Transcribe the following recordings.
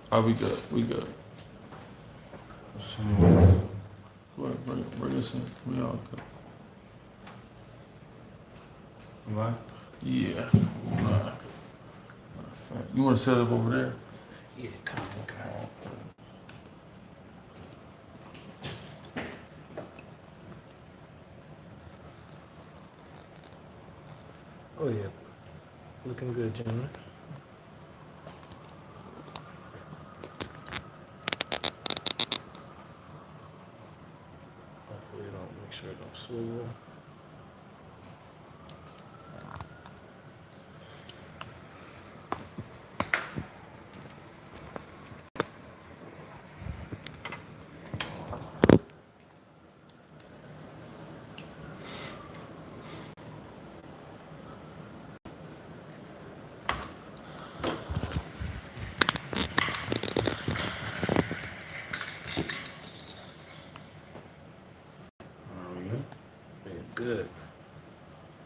Oh, we good. We good. So, go ahead, bring us in. We all good. What? Yeah. Nah. You want to set up over there? Yeah, come on. Oh yeah, looking good, gentlemen. Hopefully it don't, make sure it don't swivel. Are we good? Yeah, good.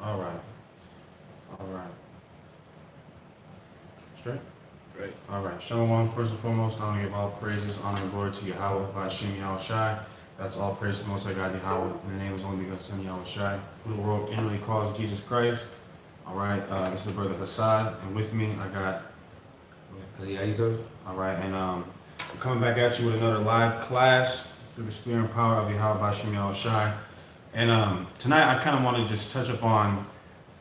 All right. Straight? Right. All right. Shalom. First and foremost, I want to give all praises, honor, and glory to Yahweh, Ba'ashem Yahweh Shai. That's all praise to Most High God Yahweh, in the name of His only begotten Son Yahweh Shai, who the world inwardly calls Jesus Christ. All right. This is the brother Hassad, and with me I got Eliezer. All right, and I'm coming back at you with another live class through the spirit and power of Yahweh Ba'ashem Yahweh Shai. And tonight I kind of want to just touch upon,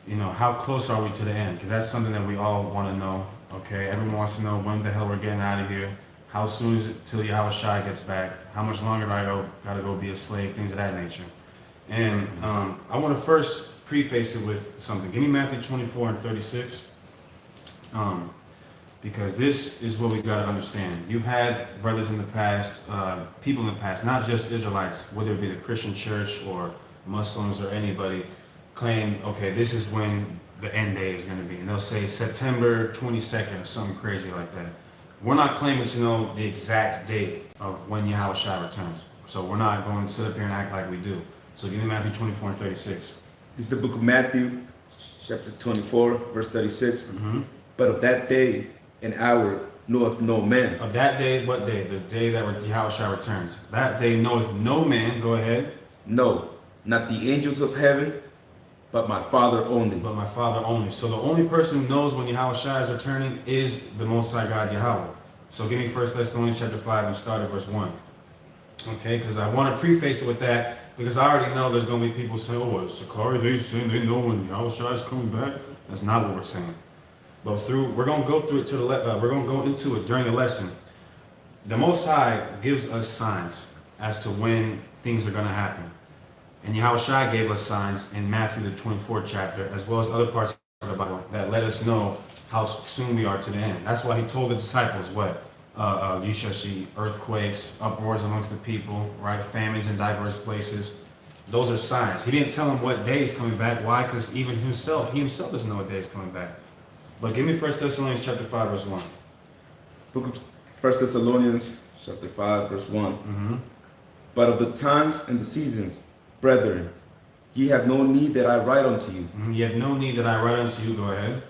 how close are we to the end? Because that's something that we all want to know. Okay, everyone wants to know when the hell we're getting out of here. How soon is it till Yahweh Shai gets back? How much longer do I gotta go be a slave? Things of that nature. And I want to first preface it with something. Give me Matthew 24 and 36. Because this is what we got to understand. You've had brothers in the past, people in the past, not just Israelites, whether it be the Christian church or Muslims or anybody, claim, okay, this is when the end day is going to be. And they'll say September 22nd or something crazy like that. We're not claiming to know the exact date of when Yahweh Shai returns. So we're not going to sit up here and act like we do. So give me Matthew 24 and 36. It's the book of Matthew, chapter 24, verse 36. But of that day and hour knoweth no man. Of that day, what day? The day that Yahweh Shai returns. That day knoweth no man. Go ahead. No, not the angels of heaven, but my Father only. But my Father only. So the only person who knows when Yahweh Shai is returning is the Most High God Yahweh. So give me 1 Thessalonians chapter 5 and start at verse 1. Okay, because I want to preface it with that, because I already know there's going to be people saying, oh, Sicarii, they know when Yahweh Shai is coming back. That's not what we're saying. But we're going to go through it to we're going to go into it during the lesson. The Most High gives us signs as to when things are going to happen. And Yahweh Shai gave us signs in Matthew the 24th chapter, as well as other parts of the Bible that let us know how soon we are to the end. That's why He told the disciples what? You shall see earthquakes, uproars amongst the people, right? Famines in diverse places. Those are signs. He didn't tell them what day is coming back. Why? Because even he himself doesn't know what day is coming back. But give me 1 Thessalonians chapter 5, verse 1. Book of 1 Thessalonians, chapter 5, verse 1. But of the times and the seasons, brethren, ye have no need that I write unto you. Ye have no need that I write unto you. Go ahead.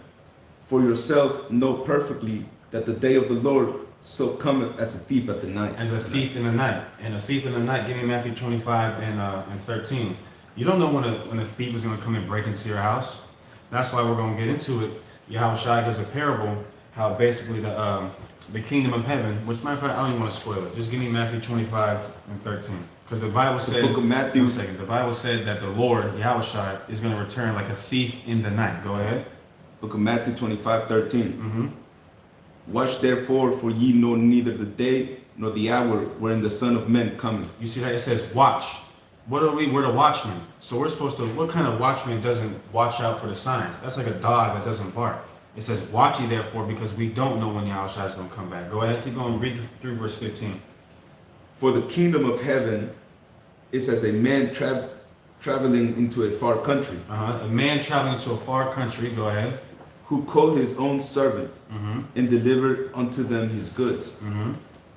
For yourself know perfectly that the day of the Lord so cometh as a thief at the night. As a thief in the night. And a thief in the night, give me Matthew 25 and 13. You don't know when a thief is going to come and break into your house. That's why we're going to get into it. Yahweh Shai gives a parable, how basically the kingdom of heaven, which matter of fact, I don't even want to spoil it. Just give me Matthew 25 and 13. Because the Bible said, the book of Matthew, the Bible said that the Lord, Yahweh Shai, is going to return like a thief in the night. Go ahead. Book of Matthew 25, 13. Watch therefore, for ye know neither the day nor the hour wherein the Son of Man cometh. You see that? It says watch. What are we? We're the watchmen. So we're supposed to, what kind of watchman doesn't watch out for the signs? That's like a dog that doesn't bark. It says, watch ye therefore, because we don't know when Yahweh Shai is going to come back. Go ahead, keep going, read through verse 15. For the kingdom of heaven is as a man traveling into a far country. A man traveling to a far country, go ahead. Who called his own servants and delivered unto them his goods.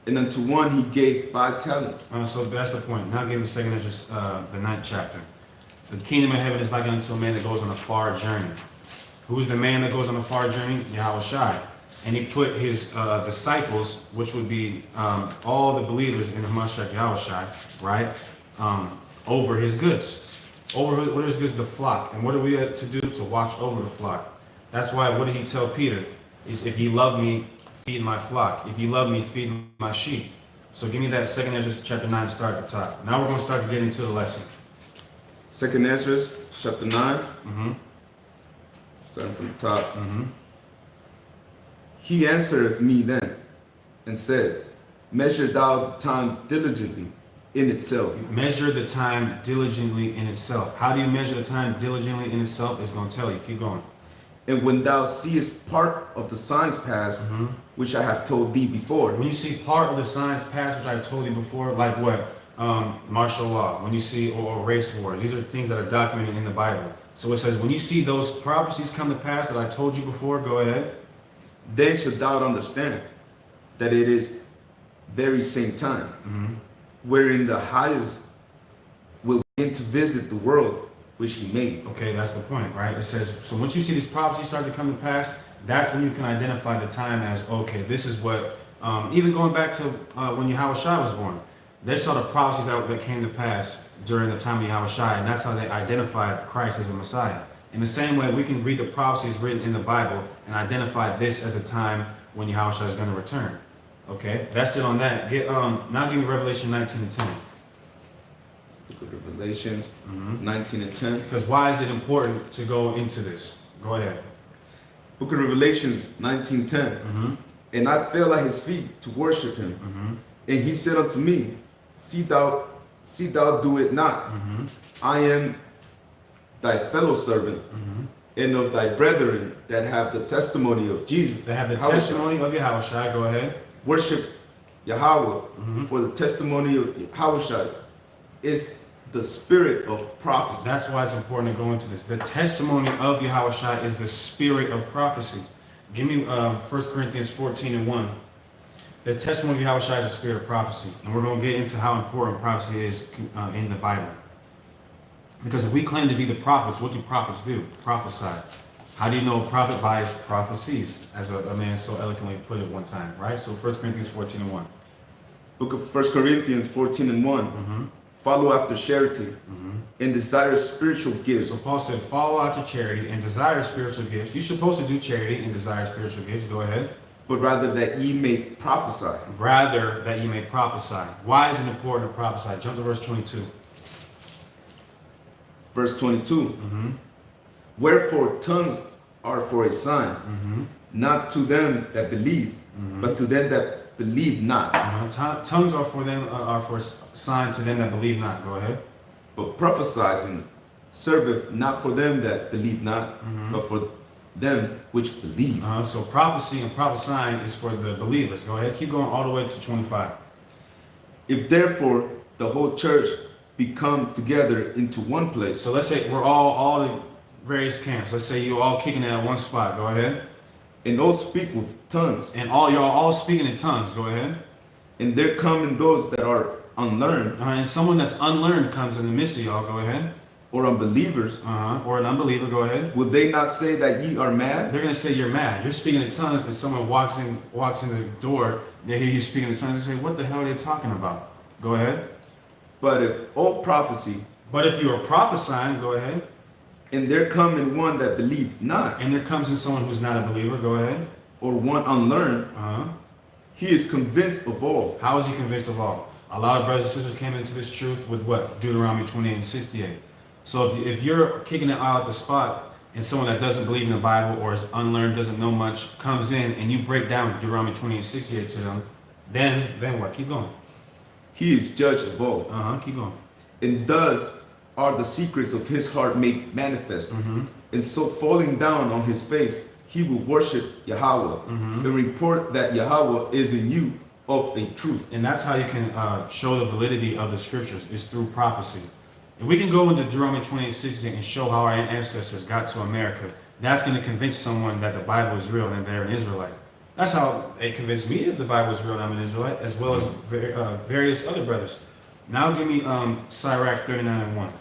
And unto one he gave 5 talents. So that's the point. Now give me a second to just the 9th chapter. The kingdom of heaven is likened unto a man that goes on a far journey. Who's the man that goes on a far journey? Yahweh Shai. and he put his disciples, which would be all the believers in the Mashiach Yahushua, right, over his goods. Over what is his goods? The flock. And what are we to do? To watch over the flock. That's why, what did he tell Peter? Is if you love me, feed my flock. If you love me, feed my sheep. So give me that 2nd Ezra chapter 9, start at the top. Now we're going to start to get into the lesson. 2nd Ezra chapter 9, starting from the top. He answered me then and said, measure thou the time diligently in itself. Measure the time diligently in itself. How do you measure the time diligently in itself? It's going to tell you. Keep going. And when thou seest part of the signs pass, which I have told thee before. When you see part of the signs pass, which I told you before, like what? Martial law. When you see, or race wars. These are things that are documented in the Bible. So it says, when you see those prophecies come to pass that I told you before, go ahead. Then shalt thou understand that it is very same time, wherein the highest will begin to visit the world which he made. Okay, that's the point, right? It says, so once you see these prophecies start to come to pass, that's when you can identify the time as, okay, this is what, even going back to when Yahushua was born, they saw the prophecies that came to pass during the time of Yahushua, and that's how they identified Christ as the Messiah. In the same way, we can read the prophecies written in the Bible and identify this as the time when Yahushua is going to return. Okay, that's it on that. Now give me Revelation 19 and 10. Book of Revelations 19 and 10. Because why is it important to go into this? Go ahead. Book of Revelations 19:10. And I fell at his feet to worship him. And he said unto me, see thou do it not. I am thy fellow servant and of thy brethren that have the testimony of Jesus. They have the testimony of Yahushua. Go ahead. Worship Yahweh, for the testimony of Yahushua is the spirit of prophecy. That's why it's important to go into this. The testimony of Yahushua is the spirit of prophecy. Give me 1 Corinthians 14 and 1. The testimony of Yahushua is the spirit of prophecy. And we're going to get into how important prophecy is in the Bible. Because if we claim to be the prophets, what do prophets do? Prophesy. How do you know a prophet buys prophecies? As a man so eloquently put it one time, right? So 1 Corinthians 14 and 1. Book of 1 Corinthians 14 and 1. Follow after charity and desire spiritual gifts. So Paul said, follow after charity and desire spiritual gifts. You're supposed to do charity and desire spiritual gifts. Go ahead. But rather that ye may prophesy. Rather that ye may prophesy. Why is it important to prophesy? Jump to verse 22. Verse 22. Wherefore tongues are for a sign, not to them that believe, but to them that believe not. Tongues are for them, are for a sign to them that believe not. Go ahead. But prophesying serveth not for them that believe not, but for them which believe. So prophecy and prophesying is for the believers. Go ahead. Keep going all the way to 25. If therefore the whole church be come together into one place. So let's say we're all the various camps. Let's say you're all kicking it at one spot. Go ahead. And all speak with tongues. And you're all speaking in tongues. Go ahead. And there come in those that are unlearned. And someone that's unlearned comes in the midst of y'all. Go ahead. Or unbelievers. Or an unbeliever. Go ahead. Would they not say that ye are mad? They're going to say you're mad. You're speaking in tongues, and someone walks in the door. They hear you speaking in tongues and say, what the hell are they talking about? Go ahead. But if all prophecy. But if you are prophesying, go ahead. And there come in one that believe not. And there comes in someone who's not a believer. Go ahead. Or one unlearned. He is convinced of all. How is he convinced of all? A lot of brothers and sisters came into this truth with what? Deuteronomy 28 and 68. So if you're kicking it out at the spot, and someone that doesn't believe in the Bible or is unlearned, doesn't know much, comes in and you break down Deuteronomy 28 and 68 to them, then what? Keep going. He is judge of all. Keep going. And thus are the secrets of his heart made manifest. And so falling down on his face, he will worship Yahweh and report that Yahweh is in you of a truth. And that's how you can show the validity of the scriptures, is through prophecy. If we can go into Deuteronomy 28:16 and show how our ancestors got to America, that's going to convince someone that the Bible is real and they're an Israelite. That's how it convinced me that the Bible is real and I'm an Israelite, as well as various other brothers. Now give me Sirach 39 and 1.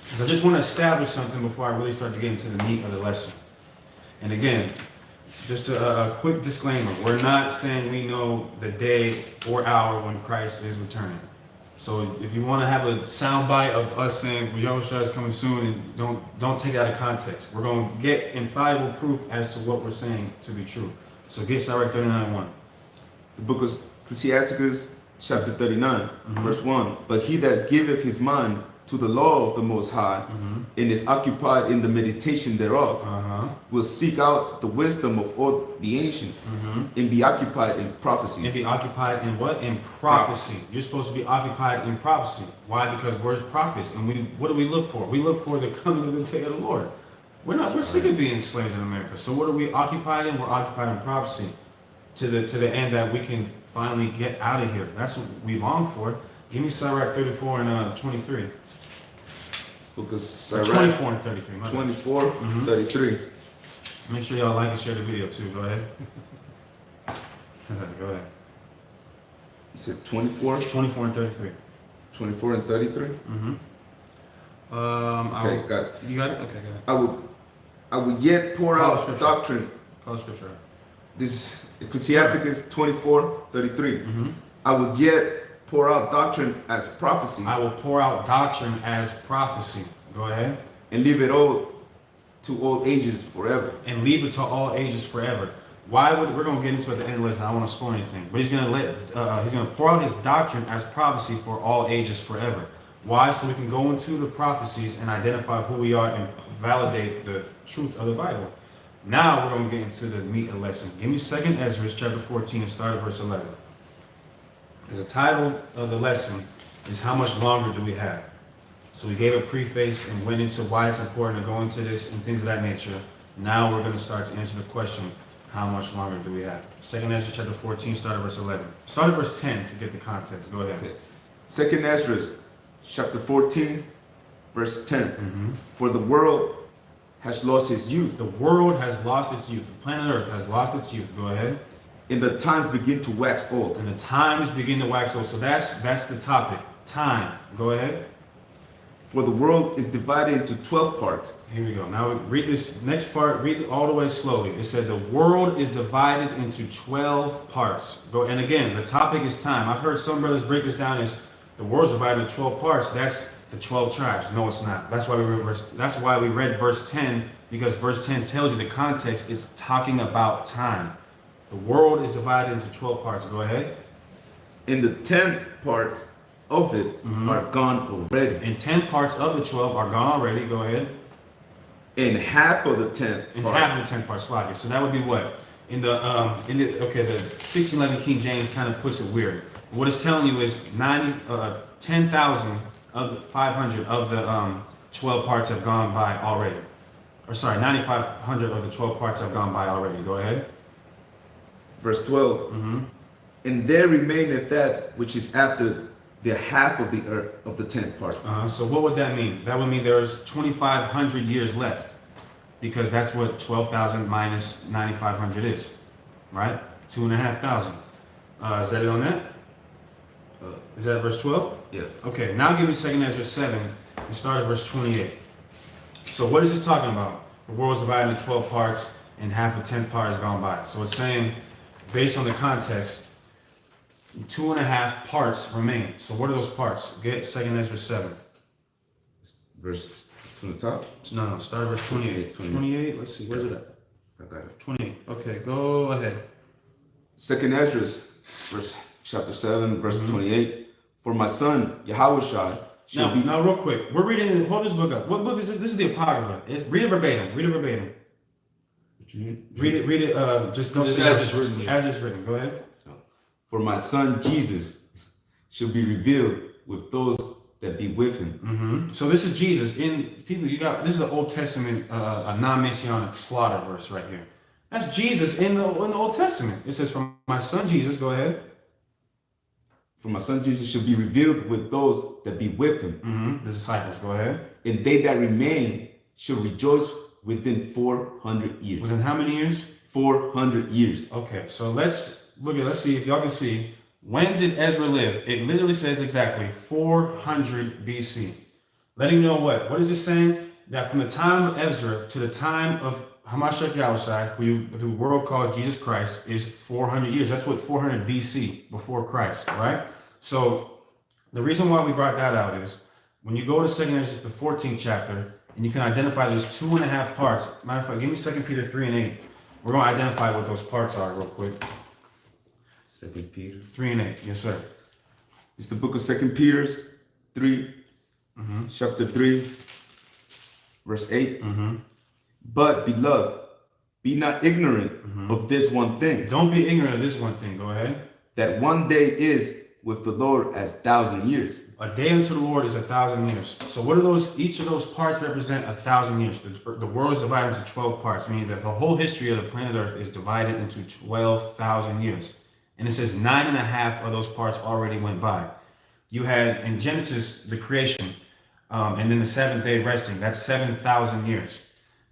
Because I just want to establish something before I really start to get into the meat of the lesson. And again, just a quick disclaimer. We're not saying we know the day or hour when Christ is returning. So if you want to have a soundbite of us saying Yahushua is coming soon, and don't take it out of context. We're going to get infallible proof as to what we're saying to be true. So get Sirach 39:1. The book of Ecclesiasticus, chapter 39, verse 1. But he that giveth his mind to the law of the Most High, and is occupied in the meditation thereof, will seek out the wisdom of all the ancient, and be occupied in prophecies. And be occupied in what? In prophecy. You're supposed to be occupied in prophecy. Why? Because we're prophets, and what do we look for? We look for the coming of the day of the Lord. We're sick of being slaves in America. So what are we occupied in? We're occupied in prophecy, to the end that we can finally get out of here. That's what we long for. Give me Sirach 34 and 23. Book of Sirach, 24 and 33. 24, 33. Make sure y'all like and share the video too. Go ahead. Go ahead. You said 24? 24 and 33. 24 and 33? Okay, got it. You got it? Okay, go ahead. I will yet pour Call out scripture. doctrine. Call scripture. This Ecclesiasticus 24, 33. I will yet pour out doctrine as prophecy, I will pour out doctrine as prophecy. Go ahead. and leave it all to all ages forever. And leave it to all ages forever. Why would we're gonna get into it at the end of the lesson? I don't want to spoil anything, but he's gonna pour out his doctrine as prophecy for all ages forever. Why? So we can go into the prophecies and identify who we are and validate the truth of the Bible. Now we're gonna get into the meat of the lesson. Give me 2nd Ezra chapter 14 and start at verse 11. As the title of the lesson is how much longer do we have? So we gave a preface and went into why it's important to go into this and things of that nature. Now we're going to start to answer the question, how much longer do we have? 2nd Ezra chapter 14, start at verse 11. Start at verse 10 to get the context. Go ahead. Okay. 2nd Ezra, chapter 14, verse 10. For the world has lost his youth, The world has lost its youth. The planet Earth has lost its youth. Go ahead. and the times begin to wax old. And the times begin to wax old. So that's the topic. Time. Go ahead. For the world is divided into 12 parts. Here we go. Now read this next part. Read it all the way slowly. It said the world is divided into 12 parts. Go. And again, the topic is time. I've heard some brothers break this down as the world's divided into 12 parts. That's the 12 tribes. No, it's not. That's why we read verse 10, because verse 10 tells you the context is talking about time. The world is divided into 12 parts. Go ahead. And the 10th part of it are gone already. And 10 parts of the 12 are gone already. Go ahead. And half of the 10th And part. half of the 10 parts slide. So that would be what? The 1611 King James kind of puts it weird. What it's telling you is 10,000 of the 500 of the 12 parts have gone by already. Or sorry, 9,500 of the 12 parts have gone by already. Go ahead. Verse 12. And there remaineth that which is after the half of the earth of the 10th part. So what would that mean? That would mean there's 2,500 years left, because that's what 12,000 minus 9,500 is, right? 2,500. Is that it on that? Is that verse 12? Yeah. Okay, now give me 2nd Ezra 7 and start at verse 28. So what is this talking about? The world's divided into 12 parts and half of 10 parts gone by. So it's saying, based on the context, 2.5 parts remain. So what are those parts? Get 2nd Ezra 7. Verse from the top? No, start at verse 28. 28, let's see, where's it at? I got it. 28. Okay, go ahead. 2nd Ezra, chapter 7, verse 28. For my son, Yahushua, shall be... Now, real quick, we're reading, hold this book up. What book is this? This is the Apocrypha. Read it verbatim. Read it verbatim. Read it, just don't say as it's written. As it's written. Go ahead. For my son, Jesus, shall be revealed with those that be with him. So this is Jesus. This is an Old Testament, a non-messianic slaughter verse right here. That's Jesus in the Old Testament. It says, "For my son Jesus," go ahead. For my son Jesus shall be revealed with those that be with him. The disciples, go ahead. And they that remain shall rejoice within 400 years. Within how many years? 400 years. Okay, so let's see if y'all can see. When did Ezra live? It literally says exactly 400 BC. Letting you know what? What is it saying? That from the time of Ezra to the time of Hamashiach Yahushai, who the world calls Jesus Christ, is 400 years. That's what 400 BC, before Christ, right? So the reason why we brought that out is when you go to 2 Ezra, the 14th chapter, and you can identify those 2.5 parts. Matter of fact, give me 2 Peter 3 and 8. We're going to identify what those parts are real quick. 2 Peter 3 and 8, yes, sir. It's the book of 2 Peter 3, chapter 3, verse 8. But, beloved, be not ignorant of this one thing. Don't be ignorant of this one thing. Go ahead. That one day is with the Lord as 1,000 years. A day unto the Lord is 1,000 years. So what are those? Each of those parts represent 1,000 years. The world is divided into 12 parts, meaning that the whole history of the planet Earth is divided into 12,000 years. And it says 9.5 of those parts already went by. You had in Genesis the creation, and then the 7th day resting. That's 7,000 years.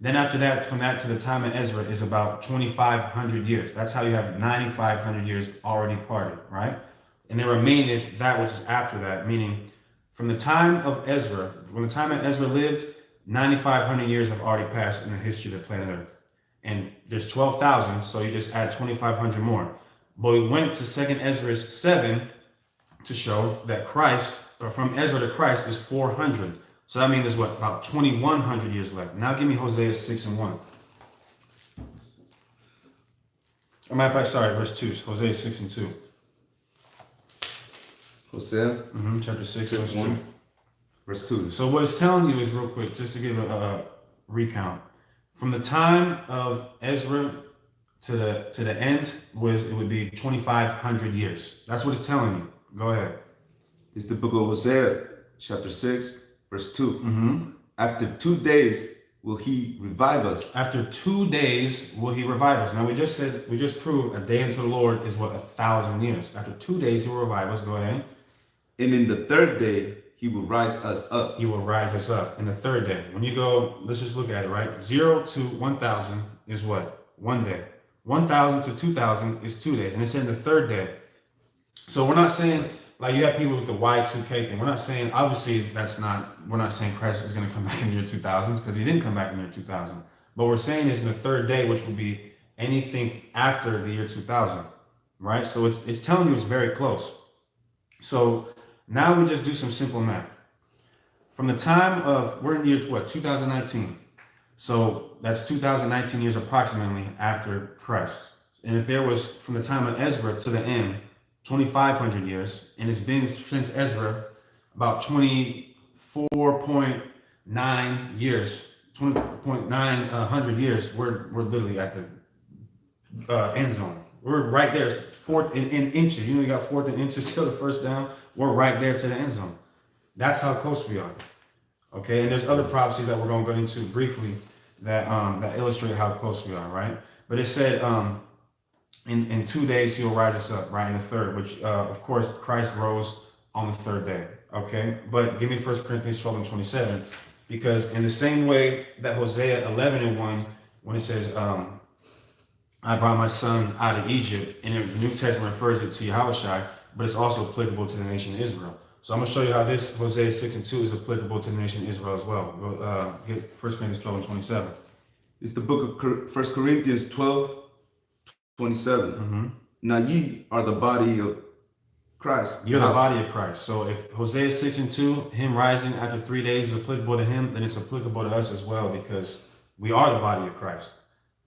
Then after that, from that to the time of Ezra is about 2,500 years. That's how you have 9,500 years already parted, right? And there remaineth that which is after that, meaning from the time of Ezra, when the time of Ezra lived, 9,500 years have already passed in the history of the planet Earth. And there's 12,000, so you just add 2,500 more. But we went to 2 Ezra 7 to show that Christ, or from Ezra to Christ, is 400. So that means there's what, about 2,100 years left. Now give me Hosea 6 and 1. As a matter of fact, sorry, verse 2, Hosea 6 and 2. Hosea Chapter 6, verse 2. 1, verse 2. So what it's telling you is, real quick, just to give a recount, from the time of Ezra to the end it would be 2,500 years. That's what it's telling you. Go ahead. It's the book of Hosea, chapter 6, verse 2. After 2 days will he revive us. After 2 days will he revive us. Now we just proved a day unto the Lord is what, 1,000 years. After 2 days he will revive us. Go ahead. And in the 3rd day he will rise us up. He will rise us up in the 3rd day. When you go, let's just look at it, right? 0 to 1,000 is what? 1 day. 1,000 to 2,000 is 2 days. And it's in the 3rd day. So we're not saying, like you have people with the Y2K thing. We're not saying, obviously we're not saying Christ is going to come back in the year 2000 because he didn't come back in the year 2000. But we're saying is in the 3rd day, which will be anything after the year 2000, right? So it's telling you it's very close. So now we just do some simple math. From the time of, we're in the year what, 2019. So that's 2019 years approximately after Christ. And if there was from the time of Ezra to the end, 2,500 years, and it's been since Ezra about 24.9 years, 20.9 years. We're literally at the end zone. We're right there, fourth in inches. You know, you got fourth in inches till the first down. We're right there to the end zone. That's how close we are. Okay, and there's other prophecies that we're going to go into briefly that that illustrate how close we are, right? But it said in 2 days he'll rise us up, right, in the 3rd, which of course Christ rose on the 3rd day. Okay, but give me 1 Corinthians 12 and 27, because in the same way that Hosea 11 and 1, when it says I brought my son out of Egypt, and the New Testament refers it to Yahushai, but it's also applicable to the nation of Israel. So I'm going to show you how this Hosea 6 and 2 is applicable to the nation of Israel as well. Go, get 1 Corinthians 12 and 27. It's the book of 1 Corinthians 12, 27. Now ye are the body of Christ. You're the body of Christ. So if Hosea 6 and 2, him rising after 3 days is applicable to him, then it's applicable to us as well, because we are the body of Christ.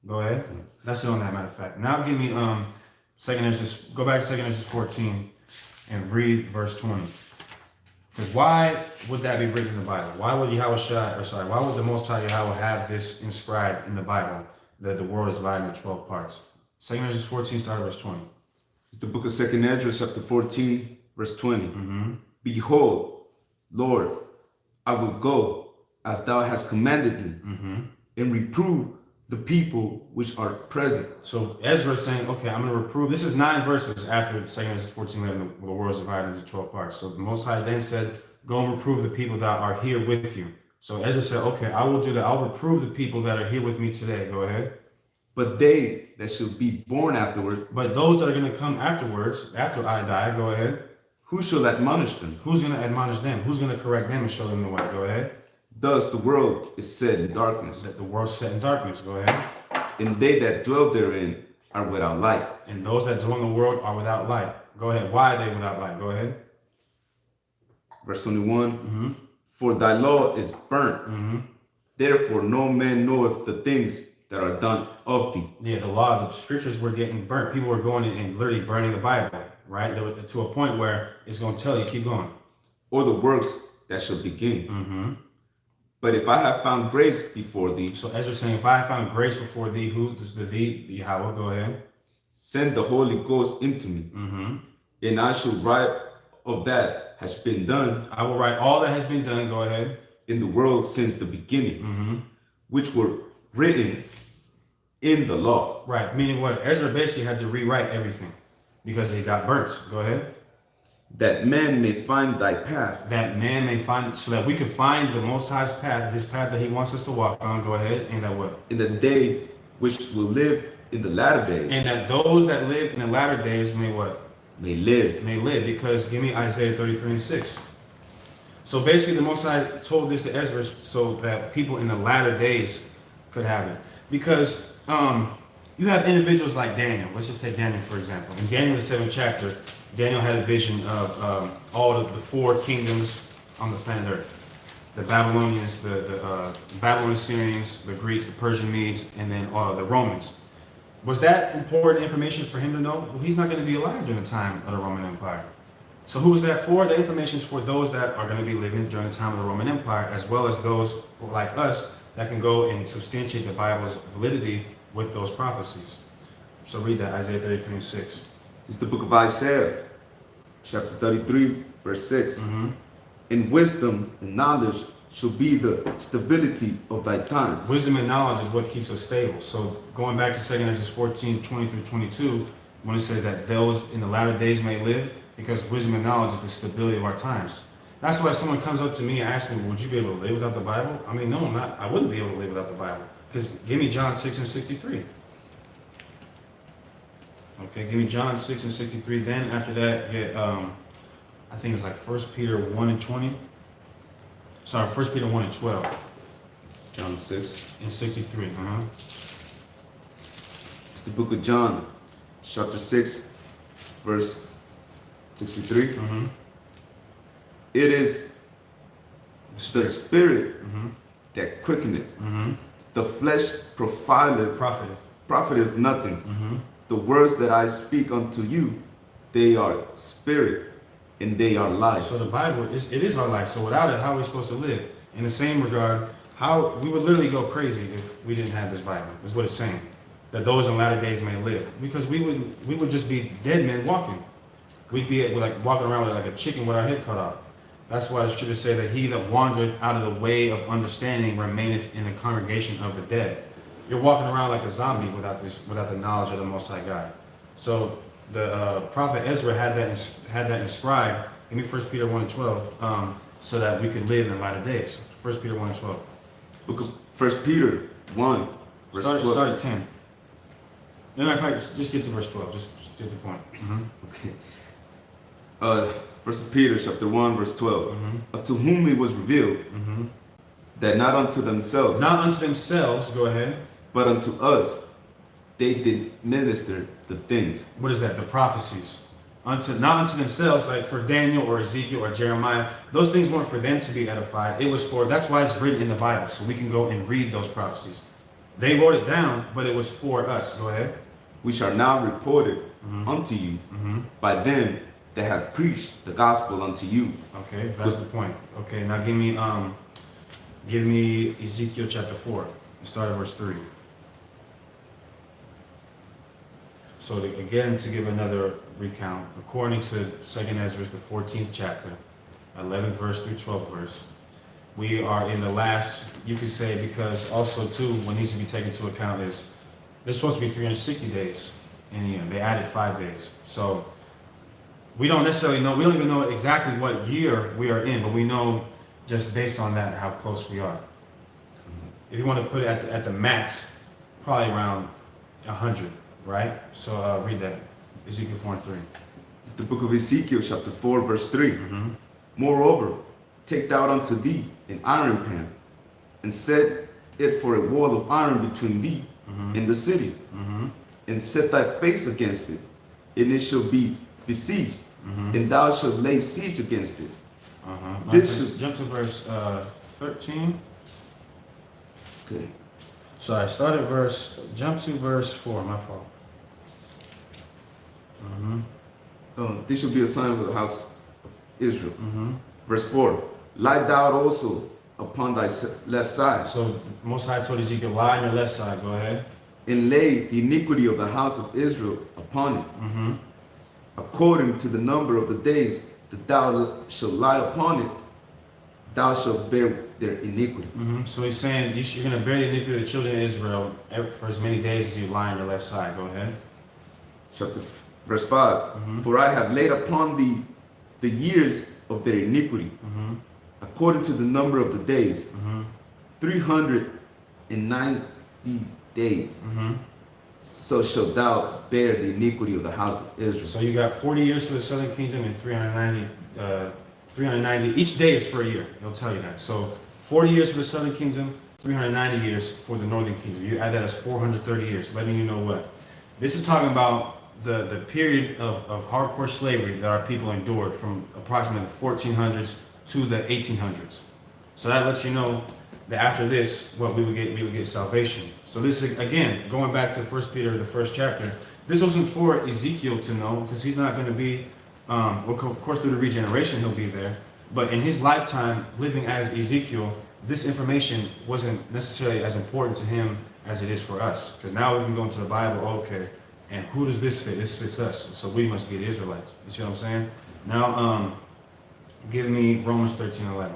Go ahead. That's it on that, matter of fact. Now give me 2 Ezra, go back to 2 Ezra 14 and read verse 20. Because why would that be written in the Bible? Why would why would the Most High Yahweh have this inscribed in the Bible, that the world is divided into 12 parts? 2 Ezra 14, start at verse 20. It's the book of 2 Ezra, chapter 14, verse 20. Behold, Lord, I will go as thou hast commanded me, and reprove the people which are present. So Ezra is saying, okay, I'm going to reprove. This is 9 verses after 2 Ezra 14, 11, the world is divided into 12 parts. So the Most High then said, go and reprove the people that are here with you. So Ezra said, okay, I will do that. I'll reprove the people that are here with me today. Go ahead. But they that shall be born afterward. But those that are going to come afterwards, after I die, go ahead. Who shall admonish them? Who's going to admonish them? Who's going to correct them and show them the way? Go ahead. Thus the world is set in darkness. That the world's set in darkness. Go ahead. and they that dwell therein are without light. And those that dwell in the world are without light. Go ahead. Why are they without light? Go ahead. Verse 21. For thy law is burnt. Therefore no man knoweth the things that are done of thee. Yeah, the law, the scriptures were getting burnt. People were going and literally burning the Bible, right? There was, to a point where it's going to tell you, keep going. Or the works that shall begin. But if I have found grace before thee. So Ezra's saying, if I have found grace before thee, who is the thee? The Yahweh, go ahead. Send the Holy Ghost into me. And I shall write of that has been done. I will write all that has been done, go ahead. In the world since the beginning. Which were written in the law. Right, meaning what? Ezra basically had to rewrite everything because it got burnt. Go ahead. That man may find thy path. That man may find, so that we could find the Most High's path, his path that he wants us to walk on. Go ahead. And that what? In the day which will live in the latter days. And that those that live in the latter days may what? May live. May live. Because give me Isaiah 33:6. So basically the Most High told this to Ezra so that people in the latter days could have it. Because you have individuals like Daniel. Let's just take Daniel for example. In Daniel the 7th chapter, Daniel had a vision of all the 4 kingdoms on the planet Earth. The Babylonians, the Babylonian Syrians, the Greeks, the Persian Medes, and then the Romans. Was that important information for him to know? Well, he's not going to be alive during the time of the Roman Empire. So who is that for? The information is for those that are going to be living during the time of the Roman Empire, as well as those like us that can go and substantiate the Bible's validity with those prophecies. So read that, Isaiah 33:6. It's the book of Isaiah, chapter 33, verse 6. And wisdom and knowledge shall be the stability of thy times. Wisdom and knowledge is what keeps us stable. So going back to 2 Ezra 14:20-22, when it says that those in the latter days may live, because wisdom and knowledge is the stability of our times. That's why if someone comes up to me and asks me, would you be able to live without the Bible? I mean, no, I wouldn't be able to live without the Bible. Because give me John 6:63. Okay, give me John 6:63. Then after that, get I think it's like 1 Peter 1:20. Sorry, 1 Peter 1:12. John 6. And 63. It's the book of John, chapter 6, verse 63. It is the spirit that quickeneth. The flesh profiteth nothing. The words that I speak unto you, they are spirit and they are life. So the Bible it is our life. So without it, how are we supposed to live? In the same regard, how we would literally go crazy if we didn't have this Bible. Is what it's saying. That those in latter days may live, because we would just be dead men walking. We'd be like walking around with like a chicken with our head cut off. That's why the scriptures say that he that wandereth out of the way of understanding remaineth in the congregation of the dead. You're walking around like a zombie without the knowledge of the Most High God. So the prophet Ezra had that inscribed. Give me 1 Peter 1:12, so that we could live in the latter days. 1 Peter 1:12. Book of 1 Peter 1, verse 12. Start at 10. No, matter of fact, just get to verse 12. Just get the point. Okay. 1 Peter chapter 1, verse 12. To whom it was revealed that not unto themselves. Not unto themselves, go ahead. But unto us they did minister the things. What is that? The prophecies. Not unto themselves, like for Daniel or Ezekiel or Jeremiah. Those things weren't for them to be edified. It was for, that's why it's written in the Bible, so we can go and read those prophecies. They wrote it down, but it was for us. Go ahead. Which are now reported unto you by them that have preached the gospel unto you. Okay, that's the point. Okay, now give me Ezekiel chapter 4. Start at verse 3. So again, to give another recount, according to 2 Ezra, the 14th chapter, 11th verse through 12th verse, we are in the last, you could say, because also too, what needs to be taken into account is, there's supposed to be 360 days in a year. They added 5 days. So we don't necessarily know, we don't even know exactly what year we are in, but we know just based on that how close we are. If you want to put it at the max, probably around 100, right? So read that, Ezekiel 4:3. It's the book of Ezekiel chapter 4, verse 3. Moreover, take thou unto thee an iron pan, and set it for a wall of iron between thee in the city, and set thy face against it, and it shall be besieged, and thou shalt lay siege against it. Jump to verse 13. Okay. Sorry, jump to verse 4, my fault. This shall be a sign of the house of Israel. Verse 4. Lie thou also upon thy left side. So Most High told Ezekiel, lie on your left side. Go ahead. And lay the iniquity of the house of Israel upon it, according to the number of the days that thou shalt lie upon it, thou shalt bear their iniquity. So he's saying you're going to bear the iniquity of the children of Israel for as many days as you lie on your left side. Go ahead. Verse 5. For I have laid upon thee the years of their iniquity, according to the number of the days, 390 days. So shalt thou bear the iniquity of the house of Israel. So you got 40 years for the southern kingdom and 390. Each day is for a year. He'll tell you that. So 40 years for the southern kingdom, 390 years for the northern kingdom. You add that as 430 years, letting you know what. This is talking about the period of hardcore slavery that our people endured from approximately the 1400s to the 1800s. So that lets you know that after this, what we would get salvation. So this is, again, going back to 1 Peter, the first chapter, this wasn't for Ezekiel to know, because he's not going to be, well, of course through the regeneration he'll be there, but in his lifetime, living as Ezekiel, this information wasn't necessarily as important to him as it is for us. Because now we can go into the Bible, okay, and who does this fit? This fits us, so we must be the Israelites. You see what I'm saying? Now, give me Romans 13:11.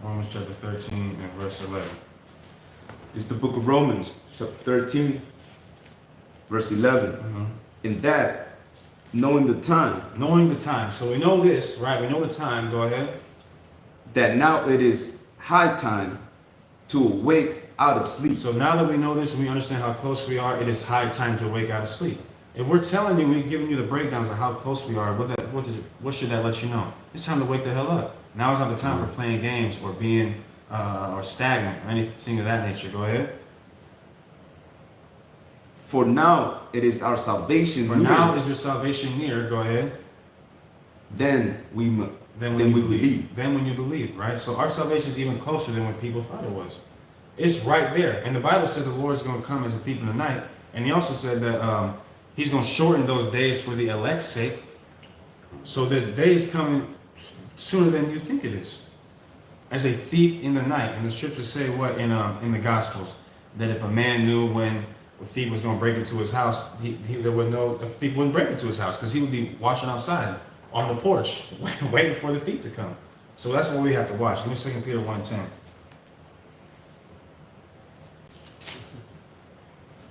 Romans chapter 13 and verse 11. This is the book of Romans, chapter 13, verse 11. In that, knowing the time. Knowing the time. So we know this, right? We know the time. Go ahead. That now it is high time to awake out of sleep. So now that we know this and we understand how close we are, it is high time to wake out of sleep. If we're telling you, we're giving you the breakdowns of how close we are, what should that let you know? It's time to wake the hell up. Now is not the time for playing games or being or stagnant or anything of that nature. Go ahead. For now it is our salvation For near. now is your salvation near. Go ahead. Then we believe. Then when you believe, right? So our salvation is even closer than what people thought it was. It's right there. And the Bible said the Lord is going to come as a thief in the night. And he also said that he's going to shorten those days for the elect's sake. So the day is coming sooner than you think it is. As a thief in the night. And the scriptures say what in the Gospels? That if a man knew when a thief was going to break into his house, a thief wouldn't break into his house because he would be watching outside on the porch, waiting for the thief to come. So that's what we have to watch. Give me 2 Peter 1:10.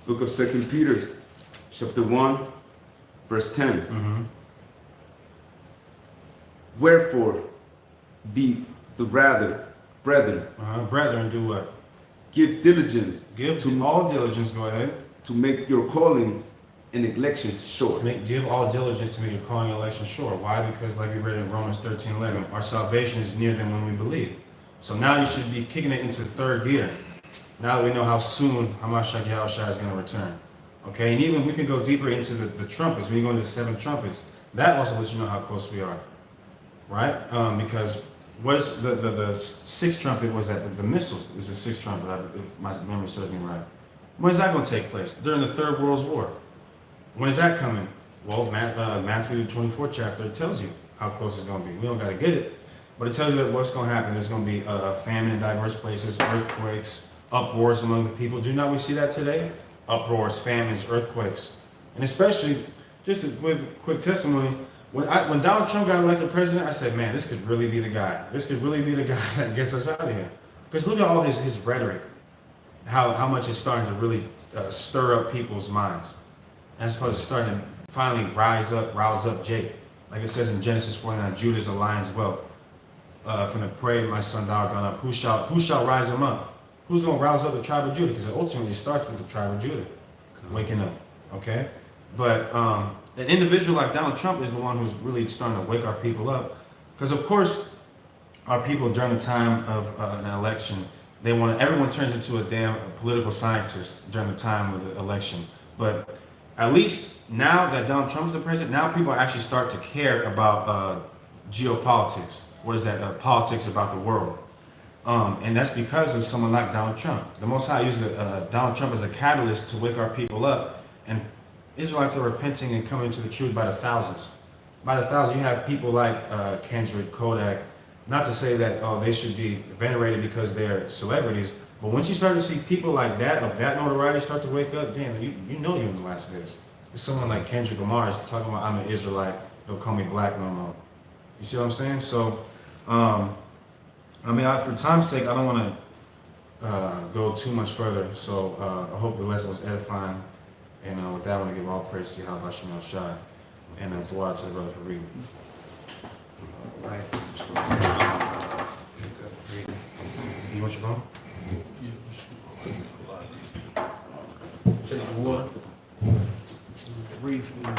Book of 2 Peter, chapter 1, verse 10. Wherefore, the rather, brethren, Brethren, do what? give diligence Give to all diligence, go ahead. to make your calling and election sure. Give all diligence to make your calling and election sure. Why? Because like we read in Romans 13:11, our salvation is near than when we believe. So now you should be kicking it into third gear. Now that we know how soon Yahushua is going to return. Okay, and even we can go deeper into the trumpets. When you go into the 7 trumpets, that also lets you know how close we are. Right? Because what's the 6th trumpet was that the missiles is the 6th trumpet, if my memory serves me right. When is that going to take place? During the Third World War. When is that coming? Well, Matthew 24 chapter tells you how close it's going to be. We don't got to get it, but it tells you that what's going to happen. There's going to be a famine in diverse places, earthquakes, uproars among the people. Do not we see that today? Uproars, famines, earthquakes. And especially, just a quick testimony, when Donald Trump got elected president, I said, man, this could really be the guy. This could really be the guy that gets us out of here. Because look at all his rhetoric, how much it's starting to really stir up people's minds. And it's supposed to start to finally rouse up Jake. Like it says in Genesis 49, Judah is a lion's whelp. From the prey, my son thou art gone up. Who shall rise him up? Who's going to rouse up the tribe of Judah? Because it ultimately starts with the tribe of Judah waking up. Okay? But an individual like Donald Trump is the one who's really starting to wake our people up. Because of course, our people during the time of an election, everyone turns into a damn political scientist during the time of the election. But at least now that Donald Trump's the president, now people actually start to care about geopolitics. What is that? Politics about the world. And that's because of someone like Donald Trump. The Most High used Donald Trump as a catalyst to wake our people up. And Israelites are repenting and coming to the truth by the thousands. By the thousands, you have people like Kendrick, Kodak. Not to say that they should be venerated because they're celebrities, but once you start to see people like that, of that notoriety, start to wake up, damn, you know you're in the last days. If someone like Kendrick Lamar is talking about, I'm an Israelite, don't call me black no more. You see what I'm saying? So, I mean, for time's sake, I don't want to go too much further. So, I hope the lesson was edifying. And with that, I want to give all praise to Yahweh Shemel Shai. And the water to the brother for reading. Right. You want your phone? Take the water. Read for me.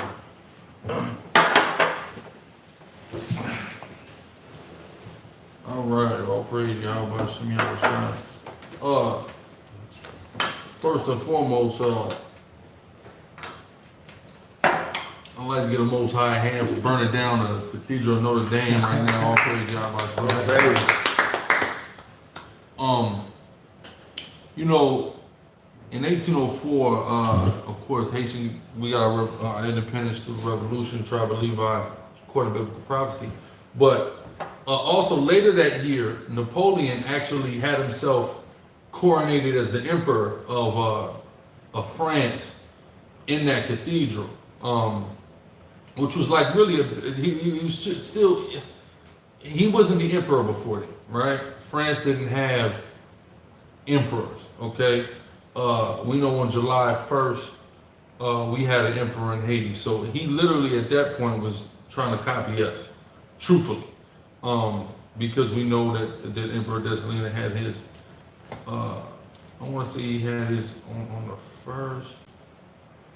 All right, all praise Yahweh Shem Yahweh. First and foremost, I'd like to get a Most High hand for burning down the Cathedral of Notre Dame right now. All praise Yahweh. You know, in 1804, of course, Haitian, we got our independence through the Revolution, Tribe of Levi, according to biblical prophecy. But also later that year, Napoleon actually had himself coronated as the emperor of France in that cathedral, which was like really he was still, he wasn't the emperor before that, right? France didn't have emperors, okay? We know on July 1st, we had an emperor in Haiti. So he literally at that point was trying to copy us, truthfully. Because we know that Emperor Dessalines had his, I want to say he had his on the 1st,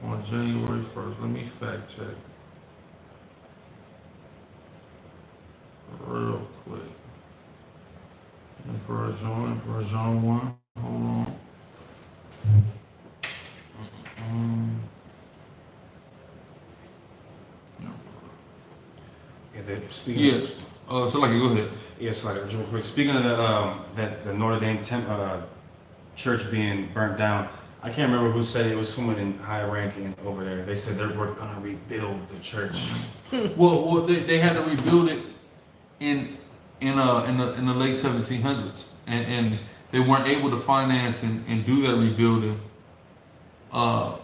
on January 1st. Let me fact check real quick. Emperor Jean 1, hold on. Speaking So like, go ahead. Yes, like real quick. Speaking of the Notre Dame church being burnt down, I can't remember who said it. It was someone in high ranking over there. They said we're going to rebuild the church. Well, they had to rebuild it in the late 1700s, and they weren't able to finance and do that rebuilding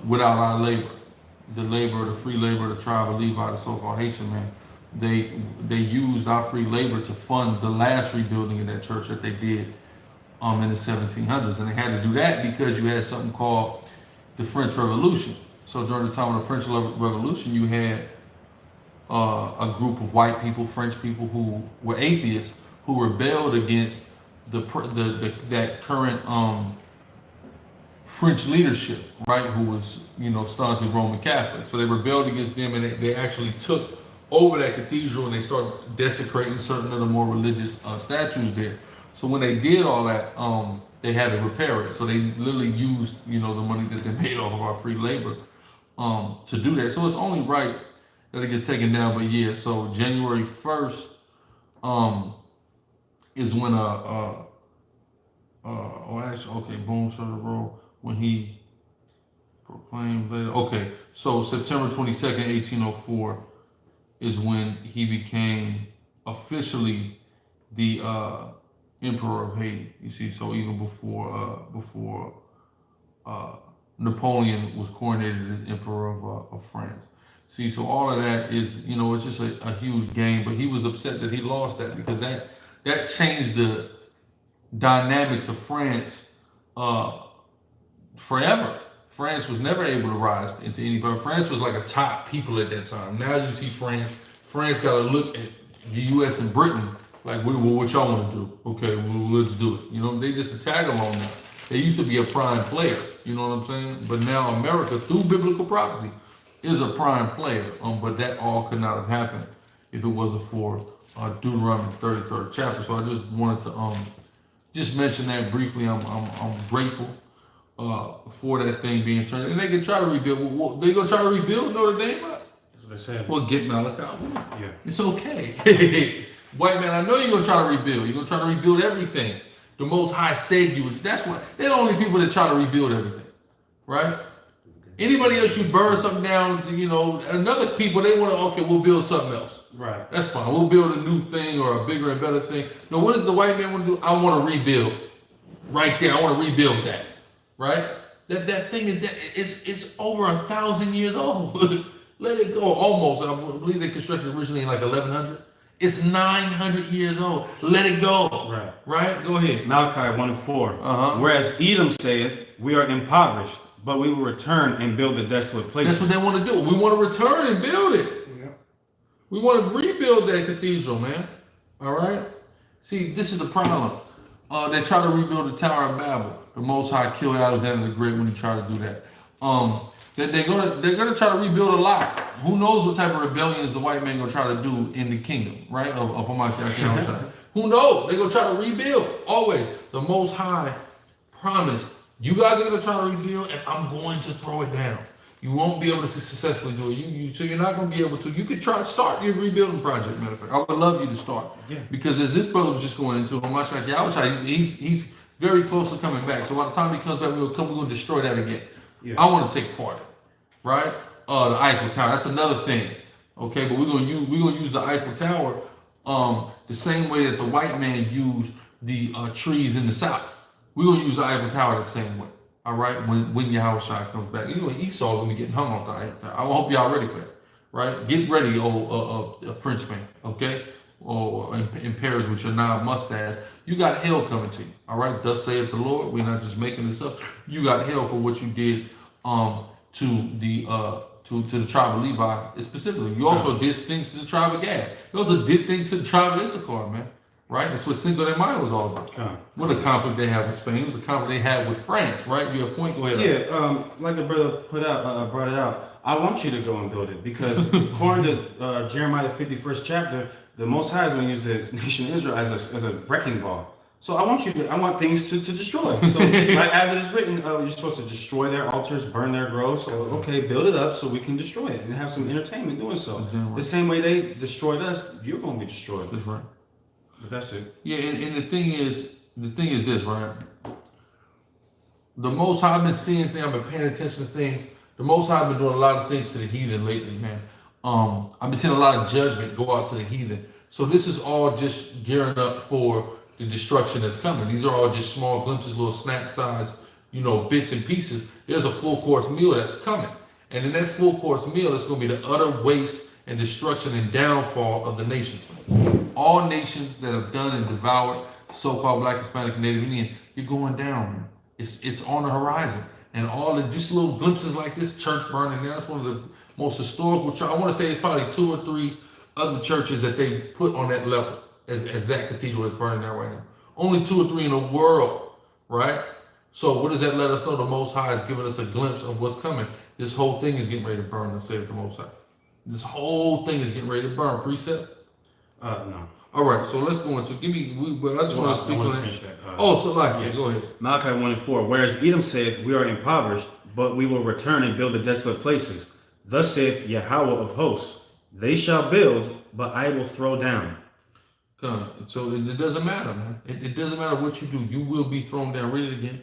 without our labor, the free labor, the tribe of Levi, the so-called Haitian man. They used our free labor to fund the last rebuilding of that church that they did in the 1700s, and they had to do that because you had something called the French Revolution. So during the time of the French Revolution, you had a group of white people, French people who were atheists, who rebelled against that current French leadership, right? Who was staunchly Roman Catholic. So they rebelled against them, and they actually took over that cathedral, and they started desecrating certain of the more religious statues there. So when they did all that, they had to repair it. So they literally used, the money that they made off of our free labor to do that. So it's only right that it gets taken down. But yeah, so January 1st is when boom, sort of roll, when he proclaimed later. Okay, so September 22nd, 1804 is when he became officially the emperor of Haiti. You see, so even before Napoleon was coronated as emperor of France. See, so all of that is, it's just a huge gain. But he was upset that he lost that, because that changed the dynamics of France forever. France was never able to rise into anybody. France was like a top people at that time. Now you see France got to look at the U.S. and Britain like, well, what y'all want to do? Okay, well, let's do it. They just attack them on that. They used to be a prime player, you know what I'm saying? But now America, through biblical prophecy, is a prime player. But that all could not have happened if it wasn't for Deuteronomy 33rd chapter. So I just wanted to just mention that briefly. I'm grateful for that thing being turned, and they can try to rebuild. Well, they gonna try to rebuild Notre Dame? That's what they said. Well, get Malachi. Yeah. It's okay. White man, I know you're gonna try to rebuild. You're gonna try to rebuild everything. The Most High said you would. That's why they're the only people that try to rebuild everything, right? Anybody else, you burn something down, another people, they want to, okay, we'll build something else. Right. That's fine. We'll build a new thing or a bigger and better thing. No, what does the white man want to do? I want to rebuild. Right there, I want to rebuild that. Right? That thing it's over 1,000 years old. Let it go. Almost. I believe they constructed originally in like 1100. It's 900 years old. Let it go. Right. Right? Go ahead. Malachi 1:4. Uh-huh. Whereas Edom saith, we are impoverished, but we will return and build the desolate places. That's what they want to do. We want to return and build it. Yeah. We want to rebuild that cathedral, man. All right? See, this is the problem. They try to rebuild the Tower of Babel. The Most High killed Alexander the Great when he tried to do that. They're gonna try to rebuild a lot. Who knows what type of rebellions the white man gonna try to do in the kingdom, right? Of Hamashiach. Who knows? They're gonna try to rebuild. Always. The Most High promised, you guys are gonna try to rebuild, and I'm going to throw it down. You won't be able to successfully do it. So you're not gonna be able to. You could try to start your rebuilding project. Matter of fact, I would love you to start. Yeah. Because as this brother was just going into Hamashiach, he's very close to coming back. So by the time he comes back, we're gonna destroy that again. Yeah. I want to take part in it, right? The Eiffel Tower. That's another thing. Okay, but we're gonna use the Eiffel Tower the same way that the white man used the trees in the South. We're gonna use the Eiffel Tower the same way. All right, when Yahushua comes back. Anyway, Esau gonna be getting hung off the Eiffel Tower. I hope y'all ready for that. Right? Get ready, Frenchman. Okay, or in Paris with your knob mustache. You got hell coming to you. All right, thus saith the Lord. We're not just making this up. You got hell for what you did to the tribe of Levi specifically. You also did things to the tribe of Gad. You also did things to the tribe of Issachar, man. Right? That's what Cinco de Mayo was all about. What a conflict they had with Spain. It was a conflict they had with France, right? You have a point. Go ahead. Yeah, like the brother brought it out. I want you to go and build it because according to Jeremiah 51st chapter, the Most High is going to use the nation of Israel as a wrecking ball. So I want things to destroy. So like, as it is written, you're supposed to destroy their altars, burn their groves. So okay, build it up so we can destroy it and have some entertainment doing so. Right. The same way they destroyed us, you're going to be destroyed. That's right. But that's it. Yeah, and the thing is this, right? The Most High, I've been seeing things, I've been paying attention to things. The Most High been doing a lot of things to the heathen lately, man. I've been seeing a lot of judgment go out to the heathen. So this is all just gearing up for the destruction that's coming. These are all just small glimpses, little snack size, bits and pieces. There's a full course meal that's coming. And in that full course meal, it's going to be the utter waste and destruction and downfall of the nations. All nations that have done and devoured so-called Black, Hispanic, and Native Indian, you're going down, man. It's on the horizon. And all the just little glimpses like this, church burning down, that's one of the most historical churches. I want to say it's probably 2 or 3 other churches that they put on that level as that cathedral is burning down right now. Only 2 or 3 in the world, right? So what does that let us know? The Most High is giving us a glimpse of what's coming. This whole thing is getting ready to burn, let's say the Most High. This whole thing is getting ready to burn. Precept? No. All right, so let's go into, I just want to speak on it. Yeah, go ahead. Malachi 1:4. Whereas Edom saith, we are impoverished, but we will return and build the desolate places. Thus saith Yahweh of hosts, they shall build, but I will throw down. So it doesn't matter, man. It doesn't matter what you do. You will be thrown down. Read it again.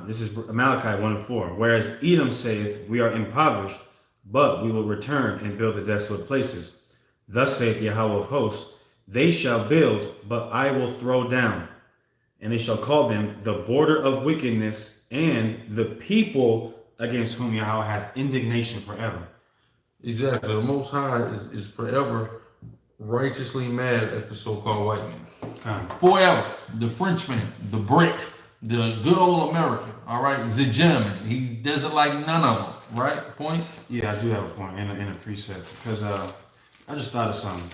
This is Malachi 1:4. Whereas Edom saith, we are impoverished, but we will return and build the desolate places. Thus saith Yahweh of hosts, they shall build, but I will throw down. And they shall call them the border of wickedness and the people against whom Yahweh hath indignation forever. Exactly. The Most High is forever righteously mad at the so-called white man. Forever. The Frenchman, the Brit, the good old American, all right? The German. He doesn't like none of them, right? Point? Yeah, I do have a point in a precept because I just thought of something.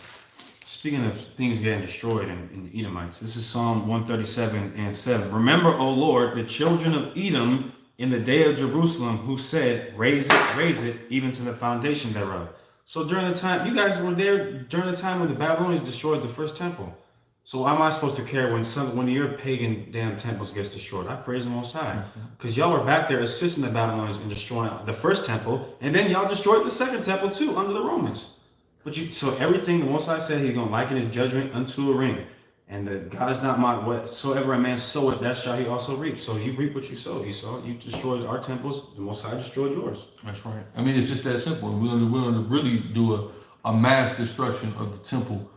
Speaking of things getting destroyed in the Edomites, this is Psalm 137:7. Remember, O Lord, the children of Edom in the day of Jerusalem, who said, raise it, even to the foundation thereof. So during the time, you guys were there during the time when the Babylonians destroyed the first temple. So why am I supposed to care when one of your pagan damn temples gets destroyed? I praise the Most High. Because y'all were back there assisting the Babylonians in destroying the first temple, and then y'all destroyed the second temple too under the Romans. So everything the Most High said, he's going to liken his judgment unto a ring. And that God is not mocked. Whatsoever a man soweth, that shall he also reap. So you reap what you sow. You destroyed our temples, the Most High destroyed yours. That's right. I mean, it's just that simple. We're going to really do a mass destruction of the temple.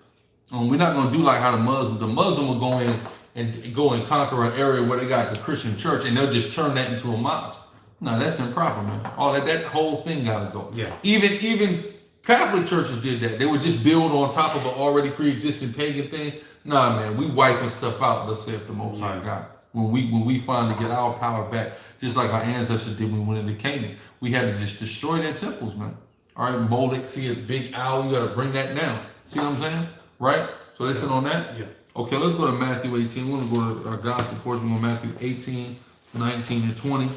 We're not going to do like how the Muslim will go in and conquer an area where they got the Christian church and they'll just turn that into a mosque. No, that's improper, man. All that whole thing got to go. Yeah. Even Catholic churches did that. They would just build on top of an already pre-existing pagan thing. Nah, man, we wiping stuff out. Let's say if the Most High God. When we finally get our power back, just like our ancestors did when we went into Canaan, we had to just destroy their temples, man. All right, Molech, see a big owl, you got to bring that down. See what I'm saying? Right? So listen on that? Yeah. Okay, let's go to Matthew 18. We're going to go to our gospel portion. We're going to Matthew 18, 19, and 20.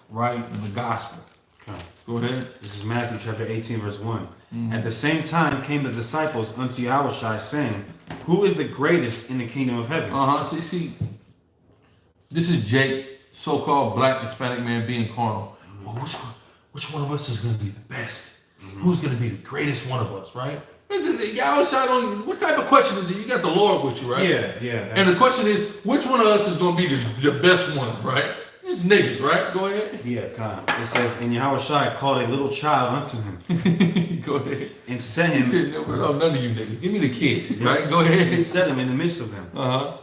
Right? In the gospel. Okay. Go ahead. This is Matthew chapter 18, verse 1. At the same time came the disciples unto Yahushua, saying, who is the greatest in the kingdom of heaven? See, this is Jake, so-called black Hispanic man being carnal. Well, which one of us is going to be the best? Who's going to be the greatest one of us, right? What type of question is it? You got the Lord with you, right? Yeah. And the question is, which one of us is going to be the best one, right? Just niggas, right? Go ahead. Yeah, kind of. It says, and Yahushua called a little child unto him. Go ahead. And set him. He said, no, none of you niggas. Give me the kid, right? Go ahead. And set him in the midst of them.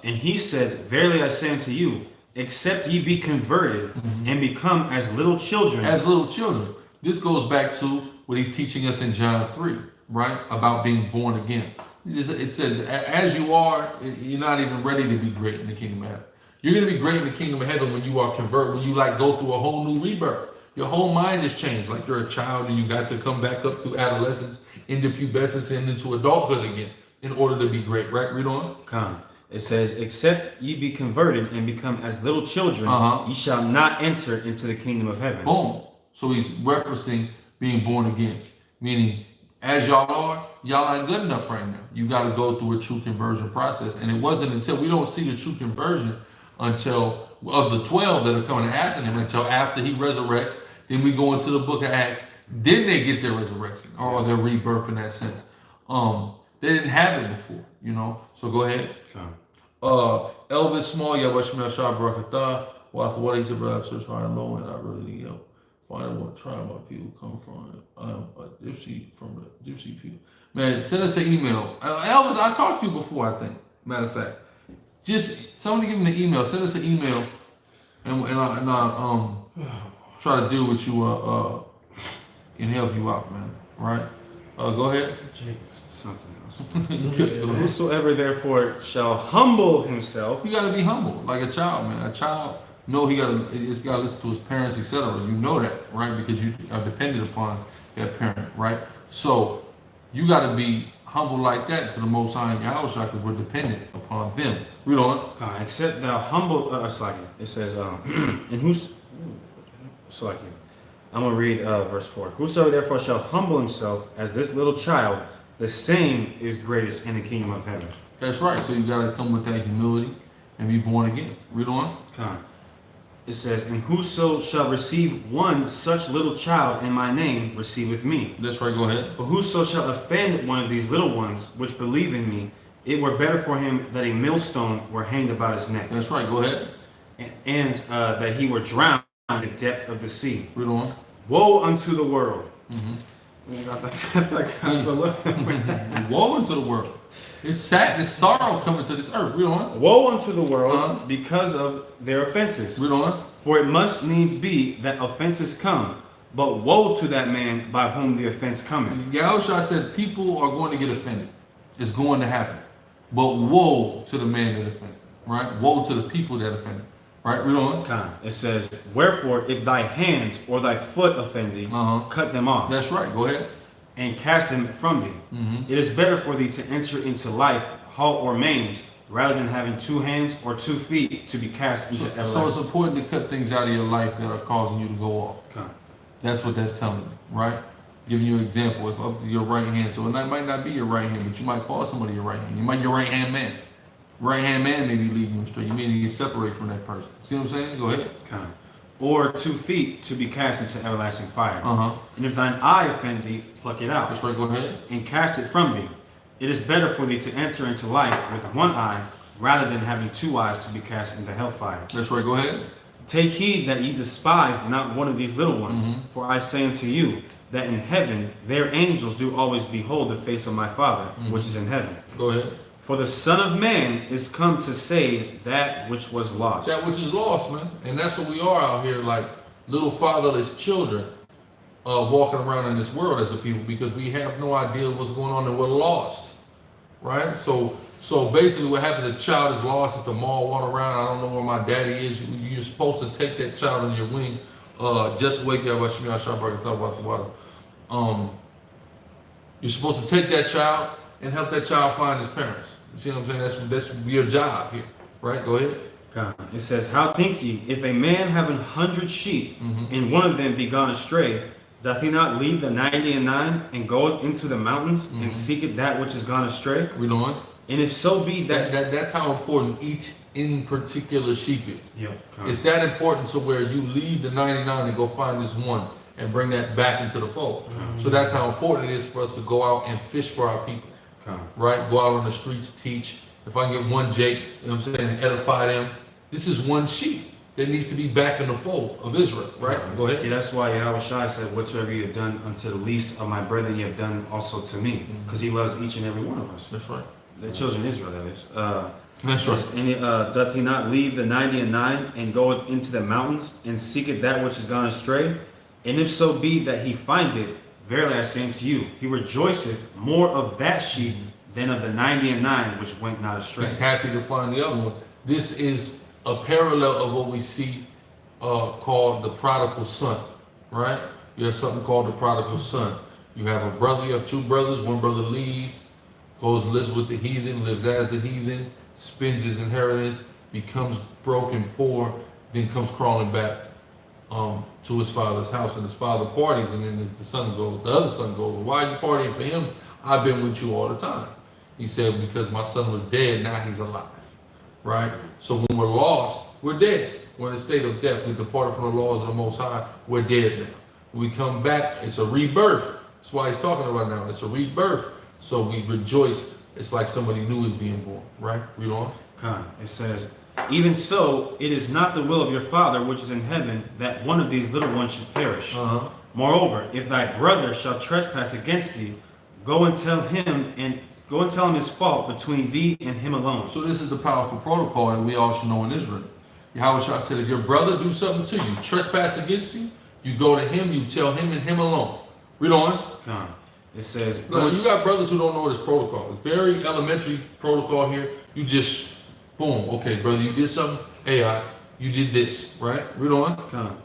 And he said, verily I say unto you, except ye be converted and become as little children. As little children. This goes back to what he's teaching us in John 3, right? About being born again. It said, as you are, you're not even ready to be great in the kingdom of heaven. You're going to be great in the kingdom of heaven when you are converted, when you go through a whole new rebirth. Your whole mind is changed. Like you're a child and you got to come back up through adolescence, into pubescence, and into adulthood again in order to be great, right? Read on. Come. It says, except ye be converted and become as little children, ye shall not enter into the kingdom of heaven. Boom. So he's referencing being born again, meaning as y'all are, y'all not good enough right now. You got to go through a true conversion process. And it wasn't until we don't see the true conversion until of the 12 that are coming and asking him until after he resurrects. Then we go into the book of Acts. Then they get their resurrection or their rebirth in that sense. They didn't have it before, you know. So go ahead. Elvis Small, Yabashmel Shah Barakatah, what he's about search high and low, and I really need help. Find out what tribe my people come from. I'm a gypsy from the gypsy people. Man, send us an email. Elvis, I talked to you before, I think. Matter of fact. Just somebody give me the email. Send us an email, and I try to deal with you and help you out, man. Right? Go ahead. Something else. Whosoever therefore shall humble himself. You gotta be humble, like a child, man. A child, he's gotta listen to his parents, etc. You know that, right? Because you are dependent upon that parent, right? So you gotta be humble like that to the Most High and Yahushua, because we're dependent upon them. Read on. Except thou humble, it says, and who's, I'm going to read verse 4. Whosoever therefore shall humble himself as this little child, the same is greatest in the kingdom of heaven. That's right. So you got to come with that humility and be born again. Read on. It says, and whoso shall receive one such little child in my name receiveth me. That's right. Go ahead. But whoso shall offend one of these little ones which believe in me, it were better for him that a millstone were hanged about his neck. That's right. Go ahead. And that he were drowned in the depth of the sea. Read on. Woe unto the world. Woe unto the world. It's sad. It's sorrow coming to this earth. Read on. Woe unto the world because of their offenses. Read on. For it must needs be that offenses come, but woe to that man by whom the offense cometh. Yahushua said people are going to get offended. It's going to happen. But woe to the man that offends. Right? Woe to the people that offend. Right? Read on. It says, wherefore, if thy hand or thy foot offend thee, cut them off. That's right. Go ahead. And cast them from thee. It is better for thee to enter into life, halt or maimed, rather than having 2 hands or 2 feet to be cast into everlasting. So it's important to cut things out of your life that are causing you to go off. That's what that's telling you, right? Giving you an example, if up to your right hand, so it might not be your right hand, but you might call somebody your right hand. You might your right hand man. Right hand man may be leading you astray. You may need to separate from that person. See what I'm saying? Go ahead. Kind. Or 2 feet to be cast into everlasting fire. Uh-huh. And if thine eye offend thee, pluck it out. That's right, go ahead. And cast it from thee. It is better for thee to enter into life with one eye, rather than having 2 eyes to be cast into hellfire. That's right, go ahead. Take heed that ye despise not one of these little ones. For I say unto you, that in heaven their angels do always behold the face of my Father, which is in heaven. Go ahead. For the Son of Man is come to save that which was lost. That which is lost, man. And that's what we are out here, like little fatherless children walking around in this world as a people, because we have no idea what's going on and we're lost. Right? So basically what happens, a child is lost at the mall, walking around, I don't know where my daddy is. You're supposed to take that child on your wing. Just wake up, talk about the water. You're supposed to take that child and help that child find his parents. You see what I'm saying? That's your job here, right? Go ahead. It says, how think ye, if a man have 100 sheep, and one of them be gone astray, doth he not leave the 99 and goeth into the mountains, and seeketh that which is gone astray? We doing? And if so be that's how important each in particular sheep is. Yep. It's that important to where you leave the 99 and go find this one and bring that back into the fold. So that's how important it is for us to go out and fish for our people. Right? Go out on the streets, teach. If I can get one Jake, you know what I'm saying, and edify them, this is one sheep that needs to be back in the fold of Israel, right? Go ahead. Yeah, that's why Yahushua said, whatsoever you have done unto the least of my brethren, you have done also to me. Because he loves each and every one of us. That's right. The children of Israel, that is. That's right. And doth he not leave the 99 and goeth into the mountains and seeketh that which is gone astray? And if so be that he find it, verily I say unto you, he rejoiceth more of that sheep than of the 99 which went not astray. He's happy to find the other one. This is a parallel of what we see called the prodigal son, right? You have something called the prodigal son. You have a brother, you have 2 brothers. One brother leaves, goes, lives with the heathen, lives as a heathen, spends his inheritance, becomes broke and poor, then comes crawling back to his father's house, and his father parties, and then the other son goes, why are you partying for him? I've been with you all the time. He said, because my son was dead, now he's alive, right? So when we're lost, we're dead. We're in a state of death. We departed from the laws of the Most High. We're dead now. When we come back, it's a rebirth. That's why he's talking about now. It's a rebirth. So we rejoice. It's like somebody new is being born, right? Read on. It says, even so, it is not the will of your Father which is in heaven that one of these little ones should perish. Moreover, if thy brother shall trespass against thee, go and tell him his fault between thee and him alone. So this is the powerful protocol that we all should know in Israel. Yahushua said, if your brother do something to you, trespass against you, you go to him, you tell him and him alone. Read on. It says, look, you got brothers who don't know this protocol. It's very elementary protocol here. You just, boom, okay, brother, you did something. Hey, you did this, right? Read on.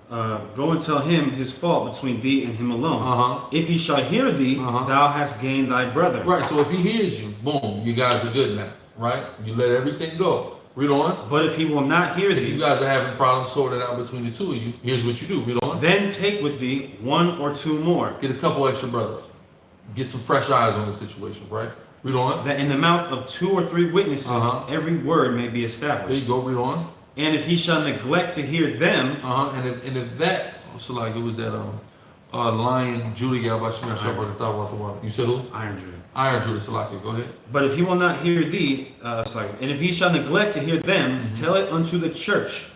Go and tell him his fault between thee and him alone. If he shall hear thee, thou hast gained thy brother. Right, so if he hears you, boom, you guys are good now, right? You let everything go. Read on. But if he will not hear thee, if you guys are having problems sorting out between the 2 of you, here's what you do. Read on. Then take with thee 1 or 2 more. Get a couple extra brothers. Get some fresh eyes on the situation, right? Read on. That in the mouth of 2 or 3 witnesses, every word may be established. There you go. Read on. And if he shall neglect to hear them, and if that, so like it was that lion Judah, you said who? Iron Judah. Iron Judah, Salaki, go ahead. But if he will not hear thee, and if he shall neglect to hear them, tell it unto the church.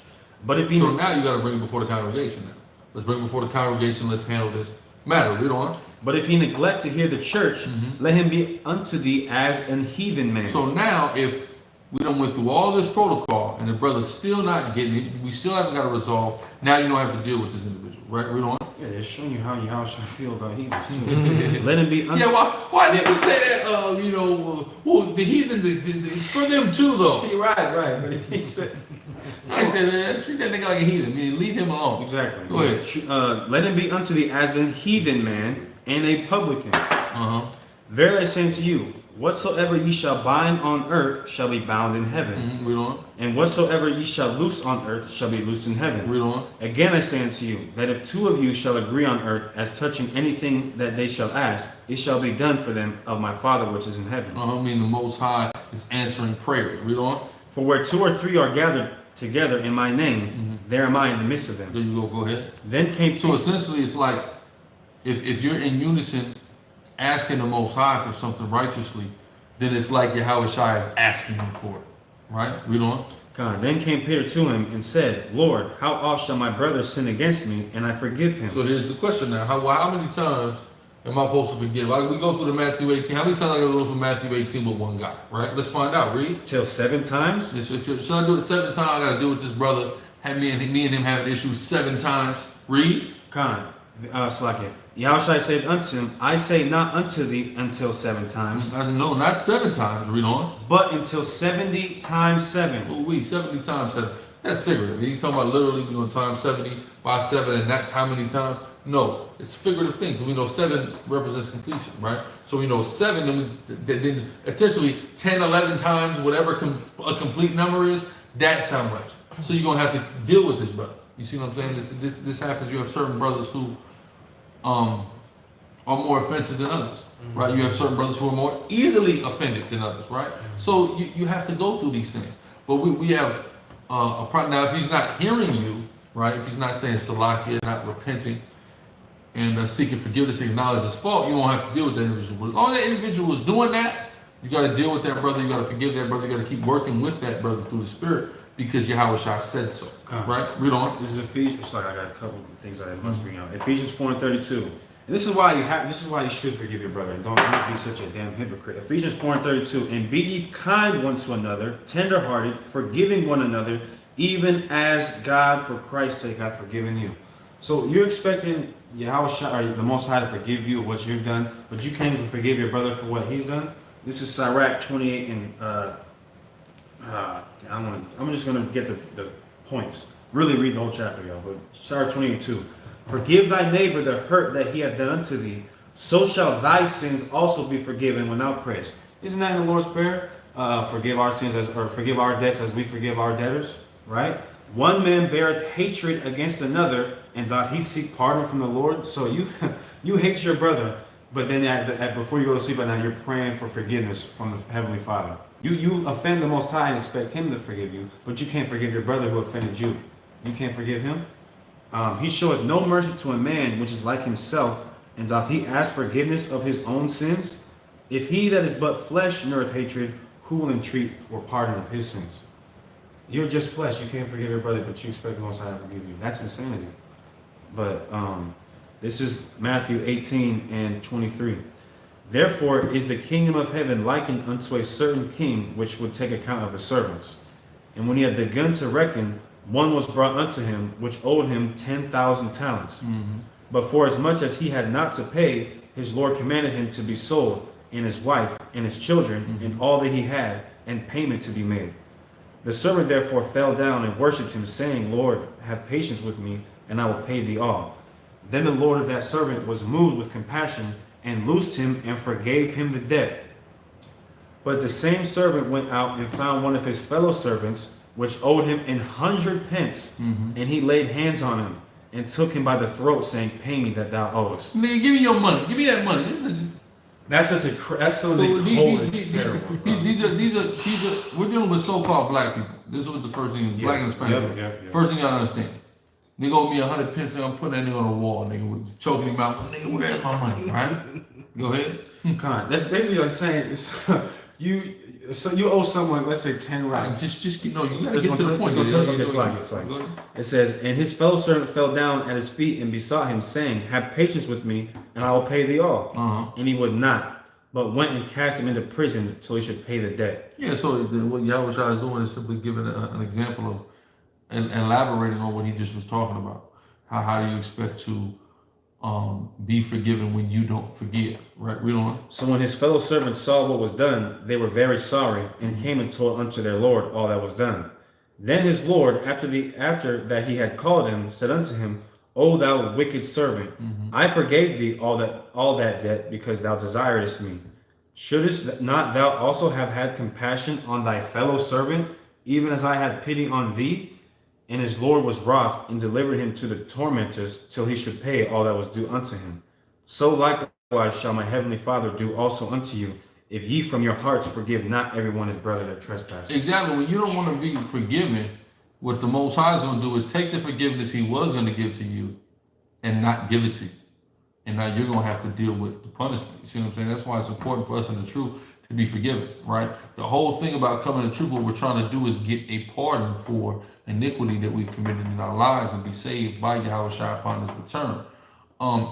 But if he so now you got to bring it before the congregation. Now let's bring it before the congregation. Let's handle this matter. Read on. But if he neglect to hear the church, let him be unto thee as an heathen man. So now, if we done went through all this protocol and the brother's still not getting it, we still haven't got a resolve. Now you don't have to deal with this individual, right? Read on. Yeah, they're showing you how should feel about heathens too. Let him be. Yeah, why did we say that? Well, the heathen, for them too, though. Right. But he said, I said, man, treat that nigga like a heathen. I mean, leave him alone. Exactly. Go ahead. Let him be unto thee as an heathen man and a publican. Verily I say unto you, whatsoever ye shall bind on earth shall be bound in heaven, Read on. and whatsoever ye shall loose on earth shall be loosed in heaven. Read on. Again I say unto you, that if two of you shall agree on earth as touching anything that they shall ask, it shall be done for them of my Father which is in heaven. I mean, the Most High is answering prayer. Read on. For where two or three are gathered together in my name, there am I in the midst of them. There you go. Go ahead. Then came So essentially, it's like if you're in unison asking the Most High for something righteously, then it's like Yahweh Shai is asking him for it. Right? Read on. God. Then came Peter to him and said, Lord, how oft shall my brother sin against me, and I forgive him? So here's the question now. How many times am I supposed to forgive? We go through the Matthew 18. How many times I got to go through Matthew 18 with one guy? Right? Let's find out. Read. Till 7 times? Should I do it 7 times? I got to do it with this brother. Had me and him having issues 7 times. Read. Khan, Slakia. Yahushua said unto him, I say not unto thee until 7 times, No, not 7 times. Read on. but until 70 times 7. Oh, 70 times 7. That's figurative. He's talking about literally we're going to time 70 by 7, and that's how many times? No, it's figurative thing. We know 7 represents completion, right? So we know 7, then essentially 10, 11 times, whatever a complete number is, that's how much. So you're going to have to deal with this brother. You see what I'm saying? This happens. You have certain brothers who are more offensive than others, right? You have certain brothers who are more easily offended than others, right? So you have to go through these things. But we have a problem. Now, if he's not hearing you, right? If he's not saying Salakia, not repenting, and seeking forgiveness, acknowledge his fault, you won't have to deal with that individual. But as long as that individual is doing that, you got to deal with that brother. You got to forgive that brother. You got to keep working with that brother through the Spirit because Yahweh Shai said so. Right? Read on. This is Ephesians. I got a couple of things I must bring out. Ephesians 4:32. And this is why you should forgive your brother. And don't be such a damn hypocrite. Ephesians 4:32. And be ye kind one to another, tenderhearted, forgiving one another, even as God for Christ's sake hath forgiven you. So you're expecting Yahweh or the Most High to forgive you of what you've done, but you can't even forgive your brother for what he's done. This is Sirach 28 and I'm just gonna get the points. Really read the whole chapter, y'all. But Sirach 28:2. Forgive thy neighbor the hurt that he hath done unto thee, so shall thy sins also be forgiven without praise. Isn't that in the Lord's Prayer? Forgive our sins or forgive our debts as we forgive our debtors, right? One man beareth hatred against another, and doth he seek pardon from the Lord? So you hate your brother, but then before you go to sleep at night, you're praying for forgiveness from the Heavenly Father. You offend the Most High and expect Him to forgive you, but you can't forgive your brother who offended you. You can't forgive him. He showeth no mercy to a man which is like himself, and doth he ask forgiveness of his own sins? If he that is but flesh knoweth hatred, who will entreat for pardon of his sins? You're just flesh. You can't forgive your brother, but you expect the Most High to forgive you. That's insanity. But this is Matthew 18 and 23. Therefore is the kingdom of heaven likened unto a certain king which would take account of his servants. And when he had begun to reckon, one was brought unto him which owed him 10,000 talents. But for as much as he had not to pay, his Lord commanded him to be sold, and his wife, and his children, and all that he had, and payment to be made. The servant therefore fell down and worshipped him, saying, Lord, have patience with me, and I will pay thee all. Then the Lord of that servant was moved with compassion, and loosed him, and forgave him the debt. But the same servant went out and found one of his fellow servants, which owed him 100 pence, and he laid hands on him, and took him by the throat, saying, Pay me that thou owest. Nigga, give me your money. Give me that money. That's some of the coldest parables, bro. These are, we're dealing with so-called black people. This was the first thing, black and Hispanic. First thing y'all understand. Nigga owe me 100 pence, nigga, I'm putting that nigga on the wall, nigga, choking him out. Nigga, where's my money, right? Go ahead. That's basically like saying, you owe someone, let's say 10 racks. Just you gotta get to the point. It's like. It says, and his fellow servant fell down at his feet and besought him, saying, Have patience with me, and I will pay thee all. And he would not, but went and cast him into prison till he should pay the debt. Yeah, so what Yahweh Shai is doing is simply giving an example of and elaborating on what he just was talking about. How do you expect to be forgiven when you don't forgive, right? Read on. So when his fellow servants saw what was done, they were very sorry, and came and told unto their Lord all that was done. Then his Lord, after that he had called him, said unto him, O thou wicked servant, I forgave thee all that debt, because thou desiredest me, Shouldest not thou also have had compassion on thy fellow servant, even as I had pity on thee? And his Lord was wroth, and delivered him to the tormentors, till he should pay all that was due unto him. So likewise shall my heavenly Father do also unto you, if ye from your hearts forgive not everyone his brother that trespasses. Exactly. When you don't want to be forgiven, what the Most High is going to do is take the forgiveness he was going to give to you and not give it to you. And now you're going to have to deal with the punishment. You see what I'm saying? That's why it's important for us in the truth to be forgiven, right? The whole thing about coming to truth, what we're trying to do is get a pardon for iniquity that we've committed in our lives and be saved by Yahweh Shai upon his return.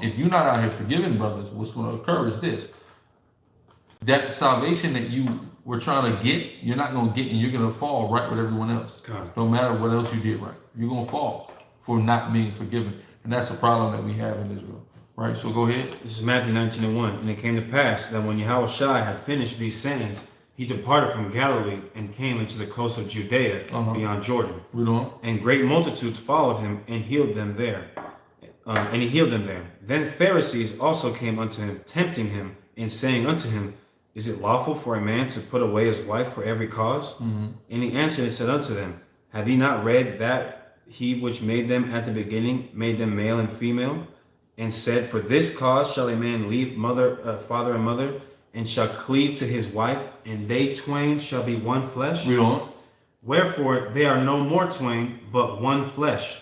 If you're not out here forgiving brothers, what's going to occur is this. That salvation that you were trying to get, you're not going to get, and you're going to fall right with everyone else. No matter what else you did right. You're going to fall for not being forgiven. And that's a problem that we have in Israel. Right, so go ahead. This is Matthew 19:1. And it came to pass that when Yahweh Shai had finished these sayings, he departed from Galilee and came into the coast of Judea beyond Jordan. And great multitudes followed him and healed them there. And he healed them there. Then Pharisees also came unto him, tempting him, and saying unto him, Is it lawful for a man to put away his wife for every cause? And he answered and said unto them, Have ye not read that he which made them at the beginning made them male and female? And said, For this cause shall a man leave father and mother, and shall cleave to his wife, and they twain shall be one flesh. Wherefore they are no more twain, but one flesh.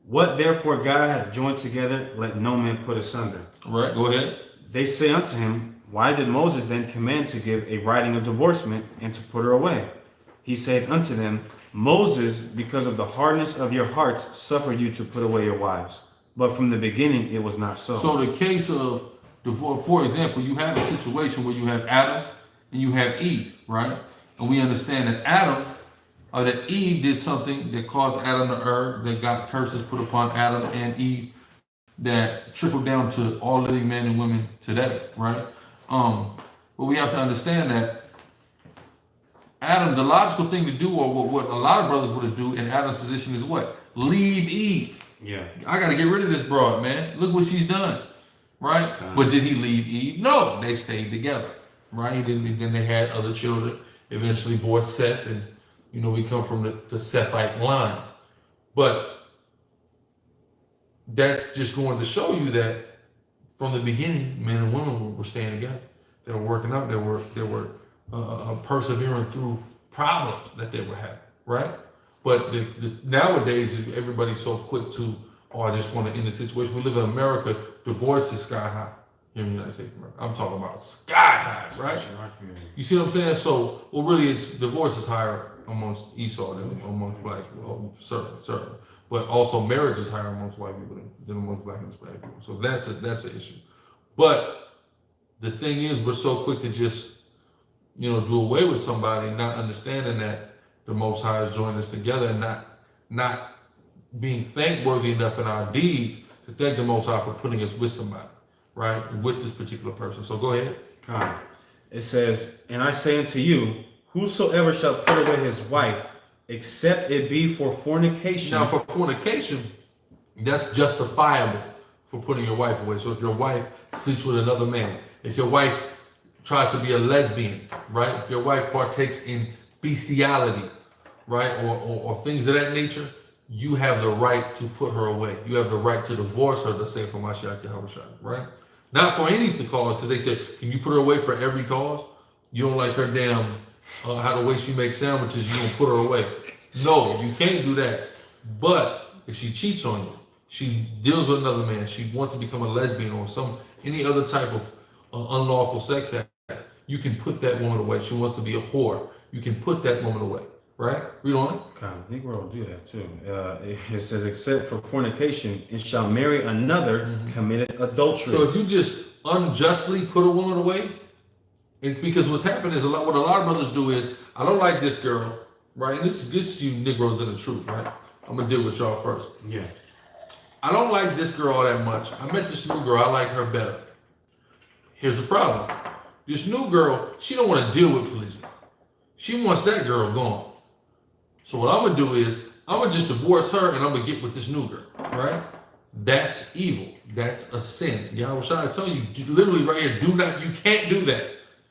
What therefore God hath joined together, let no man put asunder. Right, go ahead. They say unto him, Why did Moses then command to give a writing of divorcement, and to put her away? He saith unto them, Moses, because of the hardness of your hearts, suffered you to put away your wives. But from the beginning, it was not so. So the case of divorce, for example, you have a situation where you have Adam and you have Eve, right? And we understand that that Eve did something that caused Adam to err, that got curses put upon Adam and Eve, that trickled down to all living men and women today, right? But we have to understand that Adam, the logical thing to do, or what a lot of brothers would do in Adam's position is what? Leave Eve. Yeah. I got to get rid of this broad, man. Look what she's done, right? But did he leave Eve? No, they stayed together, right? Then they had other children. Eventually bore Seth, and we come from the Sethite line. But that's just going to show you that from the beginning, men and women were staying together. They were working out. They were persevering through problems that they were having, right? But nowadays, everybody's so quick to, I just want to end the situation. We live in America, divorce is sky high here in the United States of America. I'm talking about sky high, right? You see what I'm saying? So, really, divorce is higher amongst Esau than amongst black people, certainly. But also, marriage is higher amongst white people than amongst black and Hispanic people. So that's an issue. But the thing is, we're so quick to just, do away with somebody, not understanding that the Most High has joined us together, and not being thankworthy enough in our deeds to thank the Most High for putting us with somebody, right? With this particular person. So go ahead. It says, And I say unto you, whosoever shall put away his wife, except it be for fornication. Now, for fornication, that's justifiable for putting your wife away. So if your wife sleeps with another man, if your wife tries to be a lesbian, right? If your wife partakes in bestiality, right, or things of that nature, you have the right to put her away. You have the right to divorce her, let's say, for Mashiach Yahweh, right? Not for any of the cause, because they said, can you put her away for every cause? You don't like her damn, how the way she makes sandwiches, you don't put her away. No, you can't do that. But if she cheats on you, she deals with another man, she wants to become a lesbian or any other type of unlawful sex act, you can put that woman away. She wants to be a whore, you can put that woman away, right? Read on. Negro will do that too. It says, except for fornication, and shall marry another, committeth adultery. So if you just unjustly put a woman away, because what's happened is what a lot of brothers do is, I don't like this girl, right? And this you Negroes in the truth, right? I'm gonna deal with y'all first. Yeah. I don't like this girl all that much. I met this new girl, I like her better. Here's the problem. This new girl, she don't want to deal with polygyny. She wants that girl gone. So what I'm going to do is, I'm going to just divorce her and I'm going to get with this new girl, right? That's evil. That's a sin. Yahweh Shai is telling you, literally right here, you can't do that.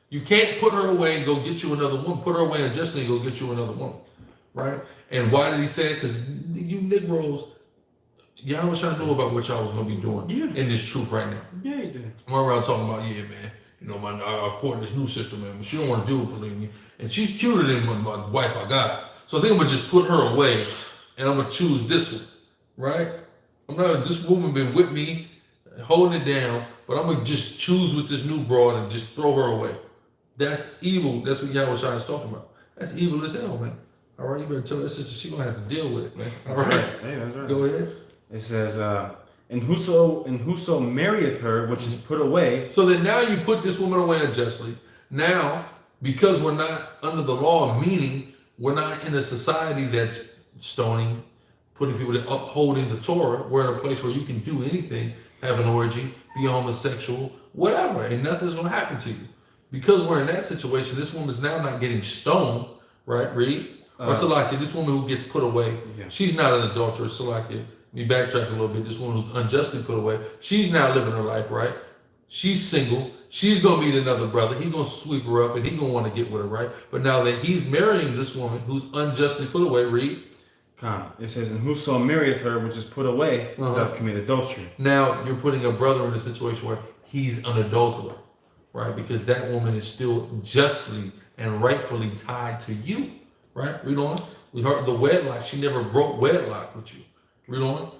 You can't put her away and go get you another woman. Put her away unjustly and go get you another woman. Right? And why did he say it? Because you Negroes, y'all wish I knew about what y'all was going to be doing in this truth right now. Yeah, you did. I'm around talking about, yeah, man, you know, I court this new system, man, but she don't want to deal with polygamy. And she's cuter than my wife I got. So I think I'm going to just put her away and I'm going to choose this one. Right? This woman been with me, holding it down, but I'm going to just choose with this new broad and just throw her away. That's evil. That's what Yahweh Shai is talking about. That's evil as hell, man. All right, you better tell that sister she's going to have to deal with it, man. All right. Hey, that's right. Go ahead. It says, and whoso marrieth her, which is put away. So that now you put this woman away unjustly. Now, because we're not under the law, meaning we're not in a society that's stoning, putting people that upholding the Torah, we're in a place where you can do anything, have an orgy, be homosexual, whatever, and nothing's going to happen to you. Because we're in that situation, this woman's now not getting stoned, right? Read. Or Salakia, this woman who gets put away, she's not an adulteress. Salakia, let me backtrack a little bit. This woman who's unjustly put away, she's now living her life, right? She's single. She's going to meet another brother. He's going to sweep her up and he's going to want to get with her, right? But now that he's marrying this woman who's unjustly put away, read. It says, and whoso marrieth her, which is put away, doth commit adultery. Now you're putting a brother in a situation where he's an adulterer, right? Because that woman is still justly and rightfully tied to you, right? Read on. We heard the wedlock. She never broke wedlock with you. Read on.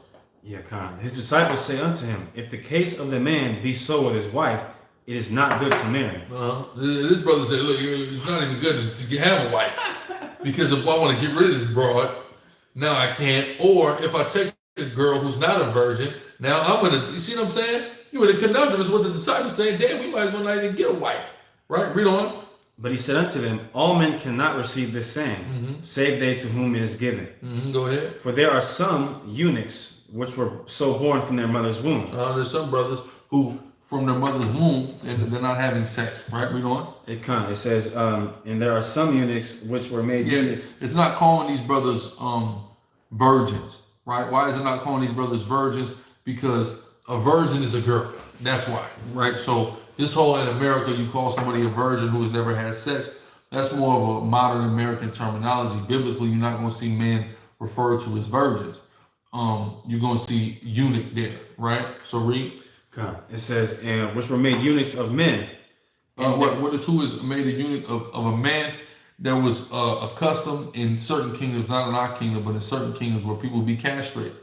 Yeah, Khan. His disciples say unto him, if the case of the man be so with his wife, it is not good to marry. This brother said, look, it's not even good to have a wife. Because if I want to get rid of this broad, now I can't. Or if I take a girl who's not a virgin, now I'm going to, you see what I'm saying? You would have conducted us what the disciples saying, damn, we might as well not even get a wife. Right? Read on. But he said unto them, all men cannot receive this saying, save they to whom it is given. Go ahead. For there are some eunuchs which were so born from their mother's womb. There's some brothers who, from their mother's womb, and they're not having sex. Right? Read on. It says, and there are some eunuchs which were made eunuchs. It's not calling these brothers virgins. Right? Why is it not calling these brothers virgins? Because a virgin is a girl. That's why. Right? So this whole in America, you call somebody a virgin who has never had sex. That's more of a modern American terminology. Biblically, you're not going to see men referred to as virgins. You're going to see eunuch there, right? So read. It says, which were made eunuchs of men. Who is made a eunuch of a man that was accustomed in certain kingdoms, not in our kingdom, but in certain kingdoms where people would be castrated,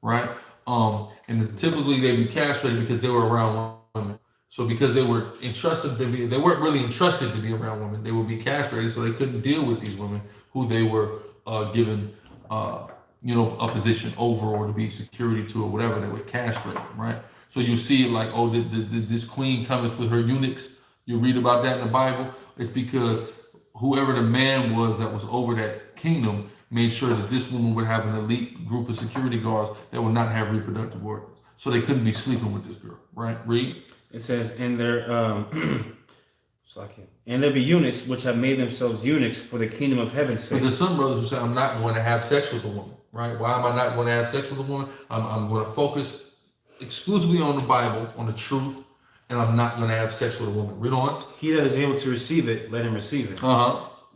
right? And typically they be castrated because they were around women. So because they were entrusted to be, they weren't really entrusted to be around women. They would be castrated, so they couldn't deal with these women who they were given, a position over or to be security to or whatever. They would castrate them, right? So you see it like, this queen cometh with her eunuchs. You read about that in the Bible. It's because whoever the man was that was over that kingdom made sure that this woman would have an elite group of security guards that would not have reproductive organs. So they couldn't be sleeping with this girl, right? Read. It says, and there be eunuchs which have made themselves eunuchs for the kingdom of heaven's sake. But there's some brothers who say, I'm not going to have sex with a woman, right? Why am I not going to have sex with a woman? I'm going to focus exclusively on the Bible, on the truth, and I'm not going to have sex with a woman. Read on. He that is able to receive it, let him receive it.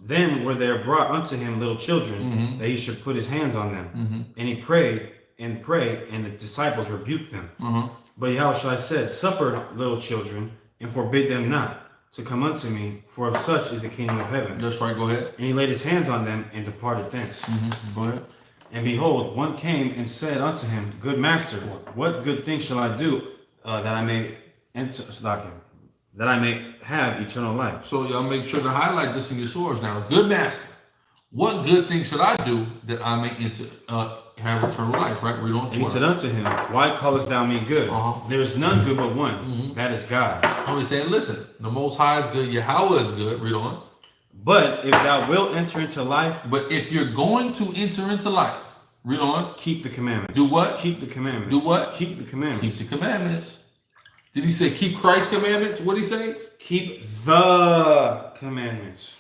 Then were there brought unto him little children, that he should put his hands on them. And he prayed, and the disciples rebuked them. But Yahushua said, suffer little children, and forbid them not to come unto me, for of such is the kingdom of heaven. That's right, go ahead. And he laid his hands on them, and departed thence. Go ahead. And behold, one came and said unto him, good master, what good thing shall I do, that I may enter, that I may have eternal life? So y'all make sure to highlight this in your swords now. Good master, what good thing should I do that I may enter, have eternal life, right? Read on. And he said unto him, why callest thou me good? There is none good but one, that is God. He's saying, listen, the Most High is good, Yahweh is good. Read on. But if thou wilt enter into life, but if you're going to enter into life, read on. Keep the commandments. Do what? Keep the commandments. Do what? Keep the commandments. Keep the commandments. Did he say keep Christ's commandments? What did he say? Keep the commandments.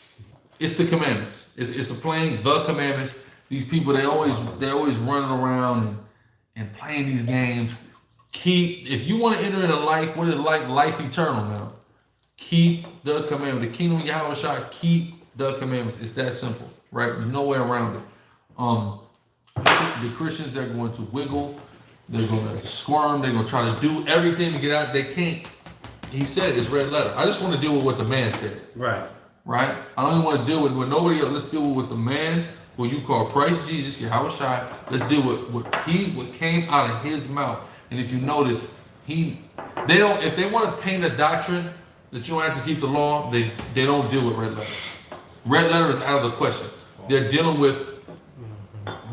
It's the commandments. It's the plain the commandments. These people, they're always running around and playing these games. If you want to enter into life, what is life eternal now? Keep the commandment. The kingdom of Yahweh Shai, keep the commandments. It's that simple, right? There's no way around it. The Christians, they're going to wiggle, they're going to squirm, they're going to try to do everything to get out. They can't. He said it's red letter. I just want to deal with what the man said. Right. Right? I don't even want to deal with nobody else. Let's deal with what the man who you call Christ Jesus, Yahweh Shai. Let's deal with what came out of his mouth. And if you notice, if they want to paint a doctrine that you don't have to keep the law, they don't deal with red letter. Red letter is out of the question. They're dealing with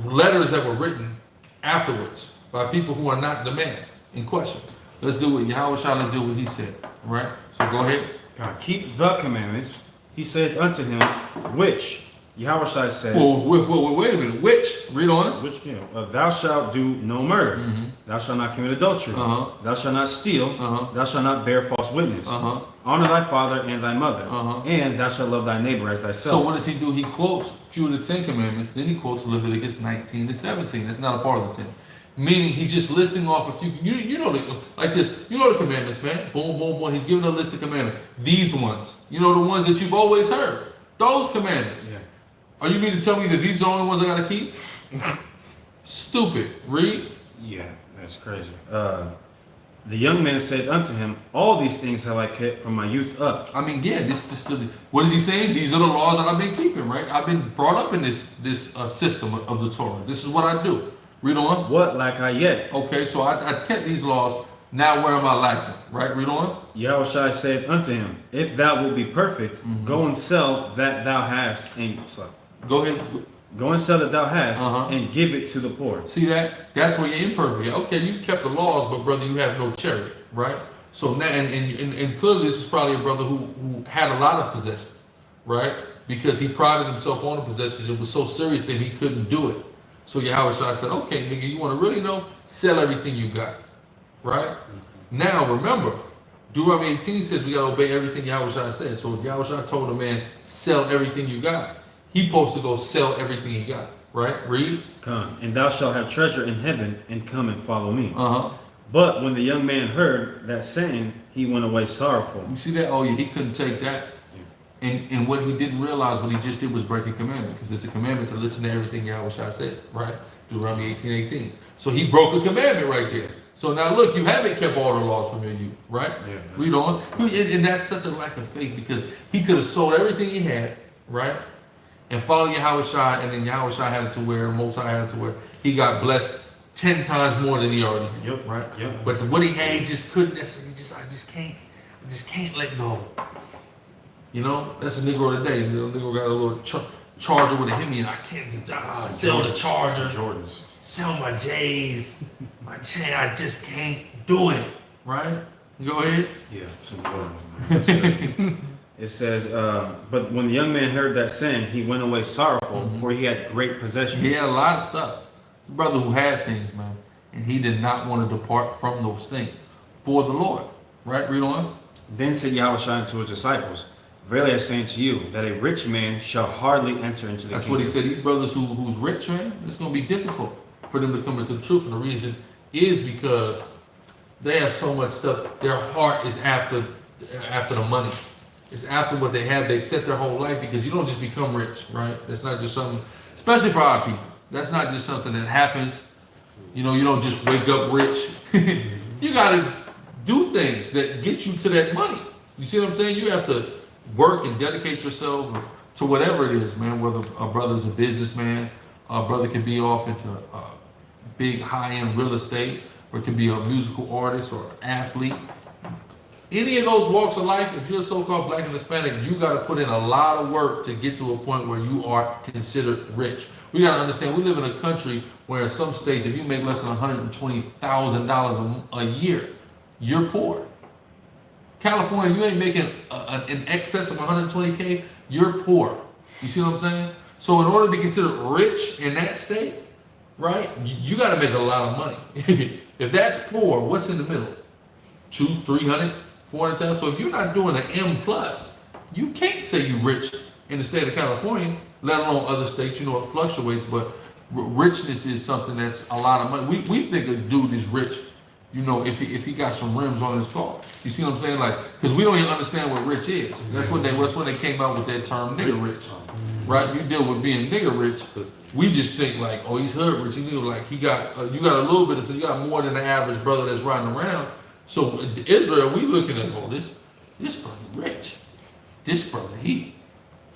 letters that were written afterwards by people who are not the man in question. Let's do what Yahweh Shai, let's do what he said. Right? So go ahead. God, keep the commandments. He said unto him, which Yahweh Shai said. Wait a minute. Which? Read on. Which, thou shalt do no murder. Mm-hmm. Thou shalt not commit adultery. Thou shalt not steal. Thou shalt not bear false witness. Honor thy father and thy mother. And thou shalt love thy neighbor as thyself. So what does he do? He quotes a few of the 10 commandments. Then he quotes Leviticus 19 to 17. That's not a part of the 10. Meaning he's just listing off a few. You know like this. You know the commandments, man. Boom, boom, boom. He's giving a list of commandments. These ones. You know the ones that you've always heard. Those commandments. Yeah. Are you mean to tell me that these are the only ones I gotta keep? Stupid. Read. Yeah, that's crazy. The young man said unto him, all these things have I kept from my youth up. I mean, yeah, what is he saying? These are the laws that I've been keeping, right? I've been brought up in this system of the Torah. This is what I do. Read on. What lack I yet? Okay, so I kept these laws. Now where am I lacking? Right? Read on. Yahweh Shai said unto him, if thou wilt be perfect, go and sell that thou hast, and go ahead. Go and sell that thou hast, and give it to the poor. See that? That's where you're imperfect. Okay, you kept the laws, but brother, you have no charity, right? So now, and clearly this is probably a brother who had a lot of possessions, right? Because he prided himself on the possessions. It was so serious that he couldn't do it. So Yahweh Shai said, okay, nigga, you want to really know? Sell everything you got, right? Now, remember, Deuteronomy 18 says we got to obey everything Yahweh Shai said. So if Yahweh Shai told a man, sell everything you got, he's supposed to go sell everything he got, right? Read. Come, and thou shalt have treasure in heaven, and come and follow me. But when the young man heard that saying, he went away sorrowful. You see that? Oh yeah, he couldn't take that. And what he didn't realize, what he just did was break a commandment, because it's a commandment to listen to everything Yahweh Shai said, right? Deuteronomy 18:18. So he broke a commandment right there. So now look, you haven't kept all the laws from your youth, right? Yeah. Read on. And that's such a lack of faith, because he could have sold everything he had, right? And followed Yahweh Shai, and then Yahweh Shai had it to where, Most High had it to where he got blessed 10 times more than he already had, right? Yep. But what he had, he just couldn't. I just can't let go. You know, that's a Negro today. You know, Negro got a little Charger with a Hemi, and I can't sell the Charger, Jordans, sell my J's, my chain. I just can't do it. Right? Go ahead. Yeah, some Jordans. It says, but when the young man heard that saying, he went away sorrowful, for he had great possessions. He had a lot of stuff. The brother who had things, man, and he did not want to depart from those things for the Lord. Right? Read on. Then said Yahweh Shai unto his disciples, verily I say unto you, that a rich man shall hardly enter into the kingdom. That's what he said. These brothers who's rich, man, it's going to be difficult for them to come into the truth. And the reason is because they have so much stuff. Their heart is after the money. It's after what they have. They've set their whole life, because you don't just become rich, right? That's not just something, especially for our people. That's not just something that happens. You know, you don't just wake up rich. You got to do things that get you to that money. You see what I'm saying? You have to work and dedicate yourself to whatever it is, man. Whether a brother's a businessman, a brother can be off into big high-end real estate, or it can be a musical artist or an athlete. Any of those walks of life, if you're so-called black and Hispanic, you got to put in a lot of work to get to a point where you are considered rich. We got to understand, we live in a country where in some states, if you make less than $120,000 a year, you're poor. California, you ain't making an excess of 120K, you're poor. You see what I'm saying? So in order to be considered rich in that state, right, you got to make a lot of money. If that's poor, what's in the middle? 200, 300, 400,000. So if you're not doing an M plus, you can't say you're rich in the state of California, let alone other states. You know, it fluctuates, but richness is something that's a lot of money. We think a dude is rich you know, if he got some rims on his car. You see what I'm saying? Like, because we don't even understand what rich is. That's when they came out with that term nigga rich, right? You deal with being nigga rich. We just think like, oh, he's hood rich. You know, like you got a little bit of, so you got more than the average brother that's riding around. So Israel, we looking at, oh, this brother rich. This brother, he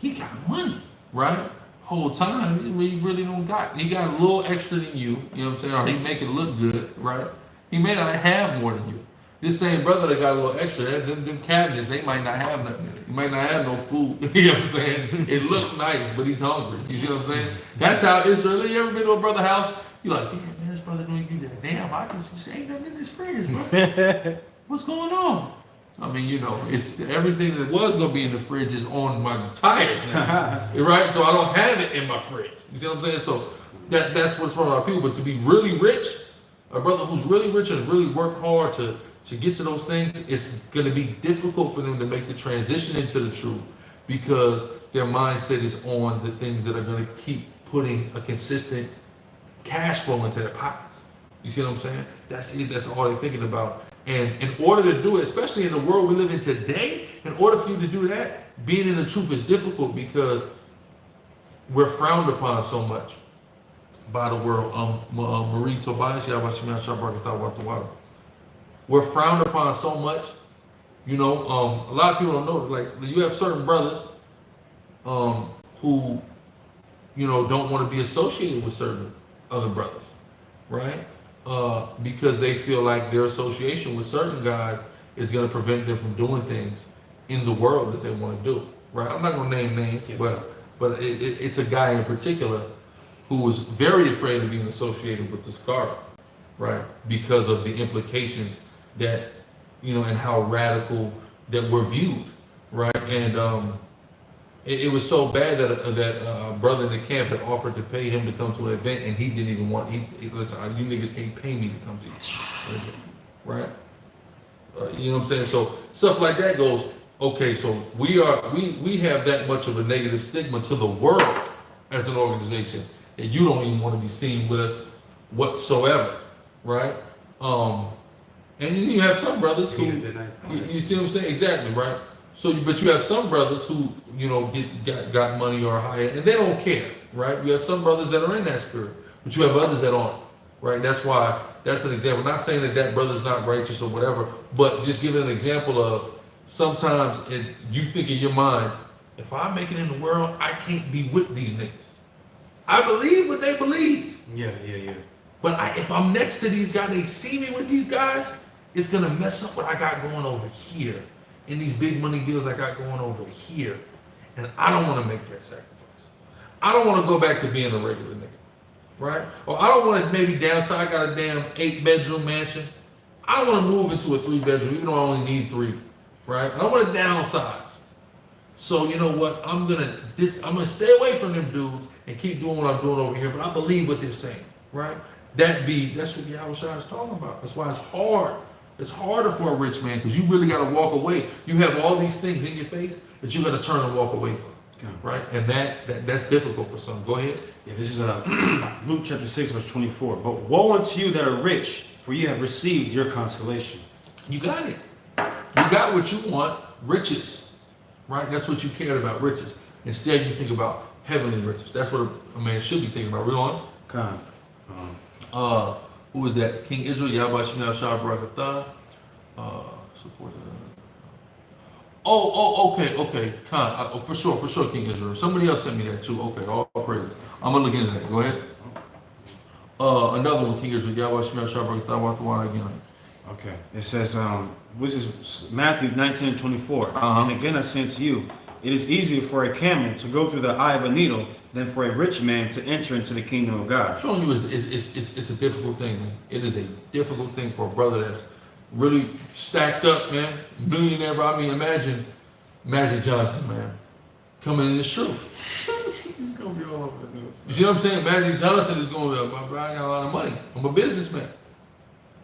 got money, right? Whole time, he really don't got. He got a little extra than you know what I'm saying? Or he make it look good, right? He may not have more than you. This same brother that got a little extra, them cabinets, they might not have nothing in it. He might not have no food. You know what I'm saying? It looked nice, but he's hungry. You see what I'm saying? That's how Israel. You ever been to a brother's house? You're like, damn, man, this brother don't even do that. Damn, I just ain't nothing in this fridge, bro. What's going on? I mean, you know, it's everything that was gonna be in the fridge is on my tires now, right? So I don't have it in my fridge. You see what I'm saying? So that's what's wrong with our people. But to be really rich, a brother who's really rich and really work hard to get to those things, it's gonna be difficult for them to make the transition into the truth because their mindset is on the things that are gonna keep putting a consistent cash flow into their pockets. You see what I'm saying? That's it. That's all they're thinking about. And in order to do it, especially in the world we live in today, in order for you to do that, being in the truth is difficult because we're frowned upon so much by the world. Marie Tobias, we're frowned upon so much. You know, a lot of people don't know. Like you have certain brothers who, you know, don't want to be associated with certain other brothers, right? Because they feel like their association with certain guys is going to prevent them from doing things in the world that they want to do, right? I'm not going to name names, but it's a guy in particular who was very afraid of being associated with the SICARRI, right? Because of the implications that, you know, and how radical that we're viewed, right? And it was so bad that a brother in the camp had offered to pay him to come to an event, and he didn't even want. He listen, you niggas can't pay me to come to you, right? You know what I'm saying? So stuff like that goes. Okay, so we have that much of a negative stigma to the world as an organization that you don't even want to be seen with us whatsoever, right? And then you have some brothers who you see what I'm saying? Exactly, right? So, but you have some brothers who, you know, got money or higher, and they don't care, right? You have some brothers that are in that spirit, but you have others that aren't, right? That's why, that's an example. Not saying that brother's not righteous or whatever, but just giving an example of sometimes you think in your mind, if I make it in the world, I can't be with these niggas. I believe what they believe. Yeah. But if I'm next to these guys, they see me with these guys, it's gonna mess up what I got going over here. In these big money deals I got going over here. And I don't want to make that sacrifice. I don't want to go back to being a regular nigga, right? Or I don't want to maybe downsize. I got a damn 8-bedroom mansion. I don't want to move into a 3-bedroom, even though I only need 3, right? I don't want to downsize. So you know what? I'm gonna stay away from them dudes and keep doing what I'm doing over here. But I believe what they're saying, right? That's what Yahushua is talking about. That's why it's hard. It's harder for a rich man because you really got to walk away. You have all these things in your face that you got to turn and walk away from, right? And that's difficult for some. Go ahead. Yeah, this is Luke chapter 6, verse 24. But woe unto you that are rich, for you have received your consolation. You got it. You got what you want, riches, right? That's what you cared about, riches. Instead, you think about heavenly riches. That's what a man should be thinking about. Read on. Who is that? King Israel, Yahweh Shemel Shah Barakatah. Support okay. Khan, for sure, King Israel. Somebody else sent me that too. Okay, all praise. I'm gonna look into that. Go ahead. Another one, King Israel, Yahweh Shemel Shah Barakatah. Watawala again. Okay. It says, this is Matthew 19:24. And again I say to you, it is easier for a camel to go through the eye of a needle than for a rich man to enter into the kingdom of God. Showing you it's a difficult thing, man. It is a difficult thing for a brother that's really stacked up, man. Millionaire, bro. I mean, imagine Magic Johnson, man, coming in the shoe. He's gonna be all over the news. You see what I'm saying? Magic Johnson is going to be, I got a lot of money. I'm a businessman.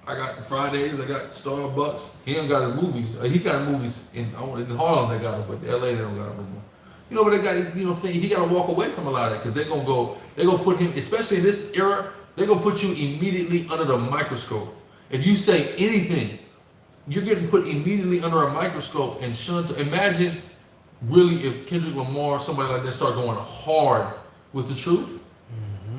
I got Fridays, I got Starbucks. He ain't got the movies. He got movies in Harlem, they got them, but LA, they don't got them anymore. You know, but they got, you know, he got to walk away from a lot of that because they're going to put him, especially in this era, they're going to put you immediately under the microscope. If you say anything, you're getting put immediately under a microscope and shunned. Imagine really if Kendrick Lamar, somebody like that, start going hard with the truth.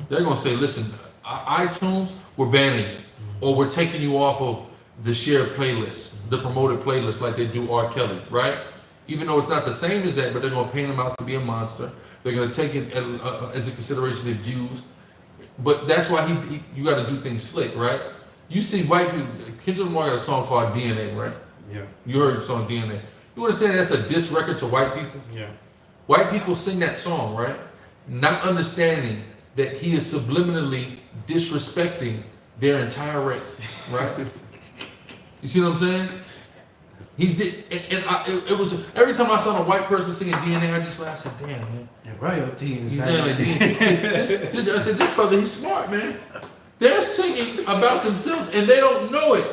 They're gonna say, listen, iTunes, we're banning you, or we're taking you off of the shared playlist, the promoted playlist, like they do R. Kelly, right? Even though it's not the same as that, but they're gonna paint him out to be a monster. They're gonna take it into consideration his views. But that's why you got to do things slick, right? You see white people. Kendrick Lamar got a song called DNA, right? Yeah. You heard the song DNA. You understand that's a diss record to white people? Yeah. White people sing that song, right? Not understanding that he is subliminally disrespecting their entire race, right? You see what I'm saying? It was every time I saw a white person singing DNA, I just laughed. I said, "Damn, man." Royalties. I said, "This brother, he's smart, man." They're singing about themselves, and they don't know it.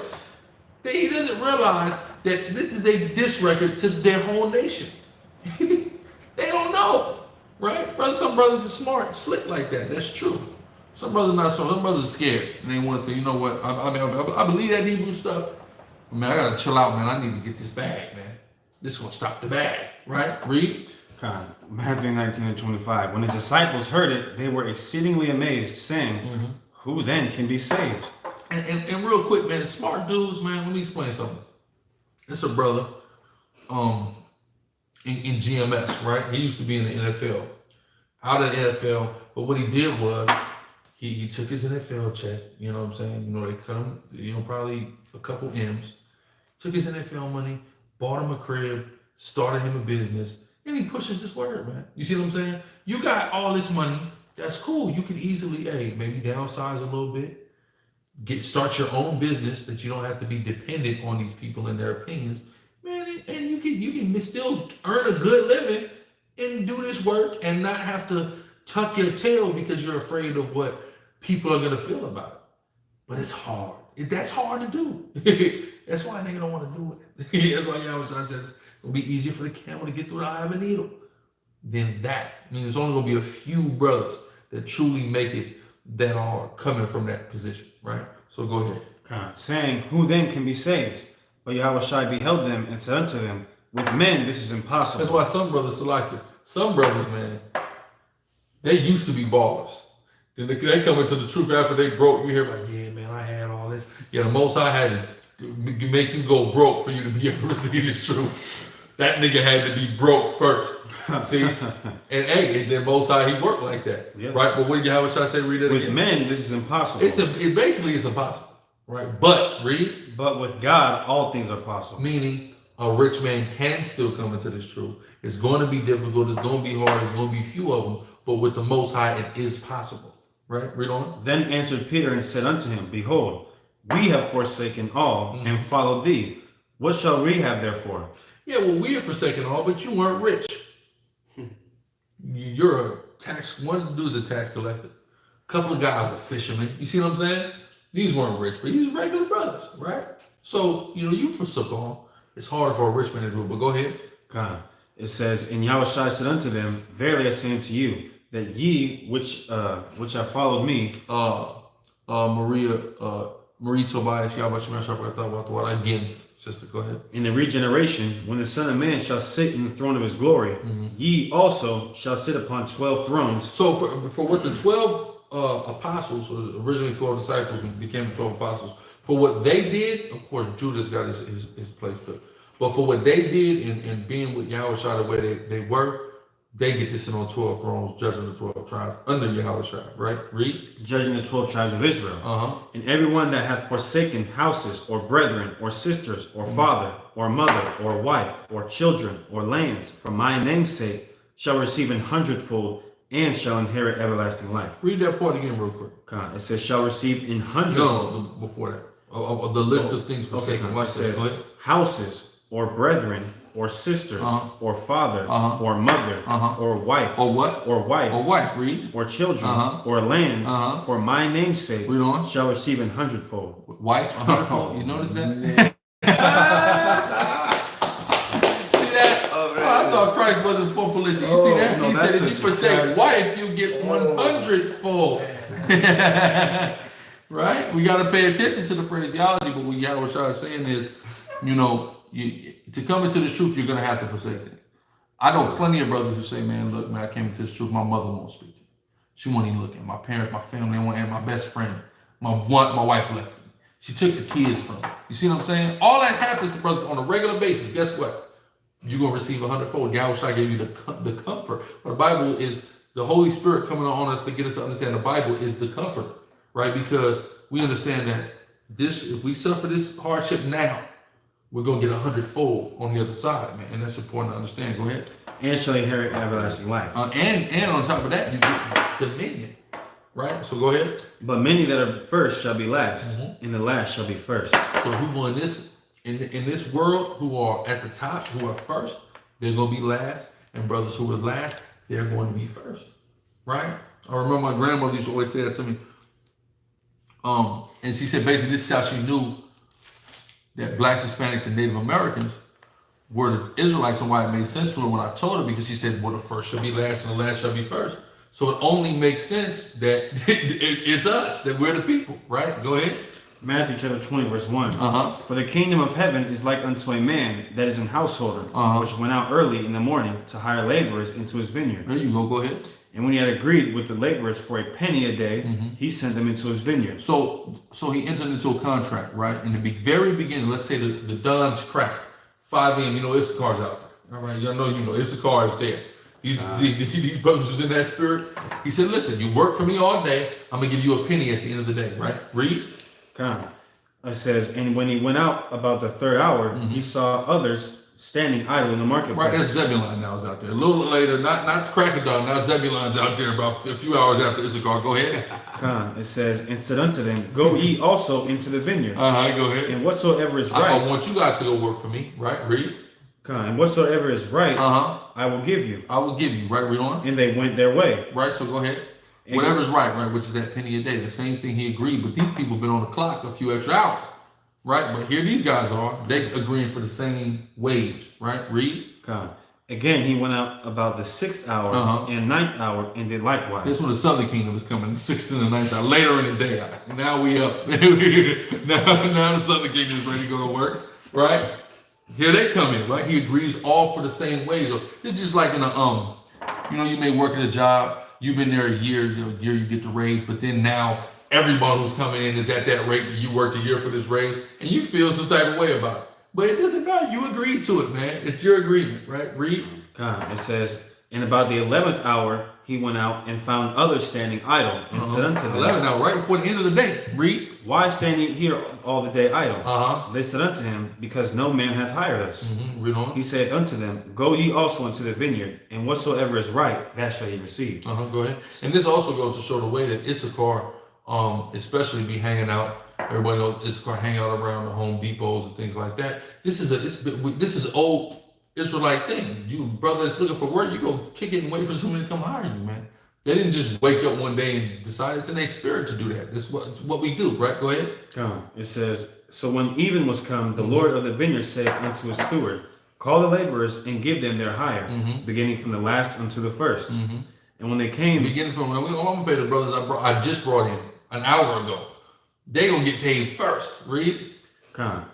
He doesn't realize that this is a diss record to their whole nation. They don't know, right? Some brothers are smart, slick like that. That's true. Some brothers not so. Some brothers are scared, and they want to say, "You know what? I believe that Hebrew stuff. Man, I gotta chill out, man. I need to get this bag, man. This is gonna stop the bag, right?" Read. Matthew 19:25. When his disciples heard it, they were exceedingly amazed, saying, "Who then can be saved?" And real quick, man, smart dudes, man. Let me explain something. It's a brother, in GMS, right? He used to be in the NFL, out of the NFL. But what he did was, he took his NFL check. You know what I'm saying? You know, they cut him, probably a couple M's. Took his NFL money, bought him a crib, started him a business, and he pushes this word, man. You see what I'm saying? You got all this money. That's cool. You could easily, maybe downsize a little bit, start your own business that you don't have to be dependent on these people and their opinions, man. And you can still earn a good living and do this work and not have to tuck your tail because you're afraid of what people are gonna feel about it. But it's hard. That's hard to do. That's why a nigga don't want to do it. That's why Yahweh says it's gonna be easier for the camel to get through the eye of a needle than that. I mean, there's only gonna be a few brothers that truly make it that are coming from that position, right? So go ahead. Saying, "Who then can be saved?" But Yahushua beheld them and said unto them, "With men this is impossible." That's why some brothers select it. Some brothers, man, they used to be ballers. Then they come into the truth after they broke. You hear like, "Yeah, man, I had all this." Yeah, the Most High had to make you go broke for you to be able to receive the truth. That nigga had to be broke first. See? And the Most High, he worked like that. Yep. Right? But what did Yahweh say? Read it again. With men this is impossible. It basically is impossible. Right? But, read. But with God all things are possible. Meaning, a rich man can still come into this truth. It's going to be difficult. It's going to be hard. It's going to be few of them. But with the Most High, it is possible. Right? Read on. Then answered Peter and said unto him, "Behold, we have forsaken all and followed thee. What shall we have therefore?" Yeah, well, we have forsaken all, but you weren't rich. You're one dude's a tax collector. A couple of guys are fishermen. You see what I'm saying? These weren't rich, but these are regular brothers, right? So, you forsook all. It's harder for a rich man to do it, but go ahead. God. It says, "And Yahushua said unto them, Verily I say unto you, that ye which have followed me," Marie Tobias, again, sister, go ahead. "in the regeneration, when the Son of Man shall sit in the throne of his glory, ye also shall sit upon 12 thrones." So for what the 12 apostles, or originally 12 disciples, who became 12 apostles, for what they did, of course, Judas got his place too. But for what they did in being with Yahushua the way they were, they get to sit on 12 thrones, judging the 12 tribes under Yahushua, right? Read. "Judging the 12 tribes of Israel. And everyone that hath forsaken houses, or brethren, or sisters, or father, or mother, or wife, or children, or lands, for my name's sake, shall receive 100-fold, and shall inherit everlasting life." Read that part again real quick. It says, "shall receive 100-fold." No, before that. The list of things forsaken. Okay, Watch it this. says, Go ahead. "Houses, or brethren, or sisters, or father, or mother, or wife, Or what? or wife, Or wife, read. or children, or lands, for my name's sake, Read on. shall receive 100-fold. Wife, 100-fold. You notice that? See that? I thought Christ wasn't for polygamy. You see that? no, He said that's if you such a forsake bad- wife, you get 100-fold. Right? We got to pay attention to the phraseology, but what Yahweh is saying is, you know, to come into this truth, you're going to have to forsake it. I know plenty of brothers who say, man, look, man, I came into this truth. My mother won't speak to me. She won't even look at my parents, my family, and my best friend. My wife left me. She took the kids from me. You see what I'm saying? All that happens to brothers on a regular basis. Guess what? You're going to receive 100-fold. Yahweh gave you the comfort. But the Bible is the Holy Spirit coming on us to get us to understand the Bible is the comfort, right? Because we understand that if we suffer this hardship now, we're going to get 100-fold on the other side, man. And that's important to understand. Go ahead. And shall inherit everlasting life. And on top of that, you get dominion, right? So go ahead. But many that are first shall be last, and the last shall be first. So who in this world who are at the top, who are first, they're going to be last. And brothers who are last, they're going to be first, right? I remember my grandmother used to always say that to me. And she said basically this is how she knew that blacks, Hispanics, and Native Americans were the Israelites, and why it made sense to her when I told her, because she said, well, the first shall be last and the last shall be first. So it only makes sense that it's us, that we're the people, right? Go ahead. Matthew chapter 20, verse 1. For the kingdom of heaven is like unto a man that is an householder, which went out early in the morning to hire laborers into his vineyard. There you go ahead. And when he had agreed with the laborers for a penny a day, he sent them into his vineyard. So he entered into a contract, right? In the very beginning, let's say the dawn's cracked. 5 a.m., you know, Issachar's out there. All right, y'all know, you know, Issachar is there. These brothers was in that spirit. He said, listen, you work for me all day. I'm going to give you a penny at the end of the day, right? Read. Come. It says, and when he went out about the third hour, he saw others standing idle in the marketplace. Right, that's Zebulon now is out there. A little later, not crack of dawn, now Zebulon's out there about a few hours after Issachar. Go ahead. Come. It says, and said unto them, go ye also into the vineyard. Go ahead. And whatsoever is right. I want you guys to go work for me, right? Read. Come. And whatsoever is right, I will give you. I will give you, right? Read on. And they went their way. Right, so go ahead. Whatever's right, which is that penny a day. The same thing he agreed, but these people been on the clock a few extra hours. Right, but here these guys are, they agreeing for the same wage, right? Read. Come. Again, he went out about the 6th hour and 9th hour and did likewise. This when the southern kingdom is coming, the 6th and the 9th hour, later in the day. And now we up. now the southern kingdom is ready to go to work, right? Here they come in, right? He agrees all for the same wage. So it's just like in a, you know, you may work at a job, you've been there a year, you get the raise, but then now everybody who's coming in is at that rate. You worked a year for this raise, and you feel some type of way about it. But it doesn't matter. You agreed to it, man. It's your agreement, right? Read. It says, and about the 11th hour, he went out and found others standing idle, and said unto them, 11th hour, right before the end of the day. Read. Why stand ye here all the day idle? They said unto him, because no man hath hired us. Read on. He said unto them, go ye also into the vineyard, and whatsoever is right, that shall ye receive. Go ahead. And this also goes to show the way that Issachar, especially be hanging out. Everybody knows Issachar hang out around the Home Depots and things like that. This is old Israelite thing. You brother that's looking for work, you go kick it and wait for somebody to come hire you, man. They didn't just wake up one day and decide it's in their spirit to do that. It's what we do, right? Go ahead. It says, so when even was come, the Lord of the vineyard said unto his steward, call the laborers and give them their hire, beginning from the last unto the first. And when they came, beginning from I'm gonna pay the brothers I just brought in an hour ago. They gonna get paid first. Read.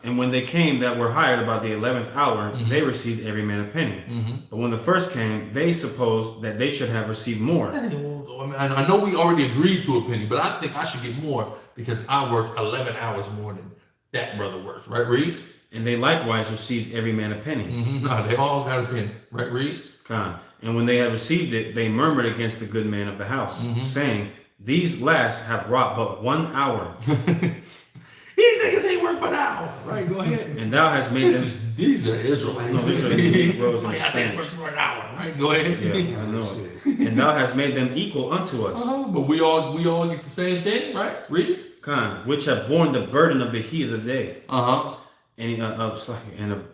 And when they came that were hired about the 11th hour, they received every man a penny. But when the first came, they supposed that they should have received more. I know we already agreed to a penny, but I think I should get more because I worked 11 hours more than that brother works. Right, read. And they likewise received every man a penny. No, they all got a penny. Right, read. And when they had received it, they murmured against the good man of the house, saying, these last have wrought but 1 hour. These niggas ain't work but an hour. Right, go ahead. And thou hast made them. These are Israelites. No, these are Negroes and Hispanics. Work for an hour. Right, go ahead. Yeah, I know it. And thou hast made them equal unto us. But we all get the same thing, right? Read. Which have borne the burden of the heat of the day. And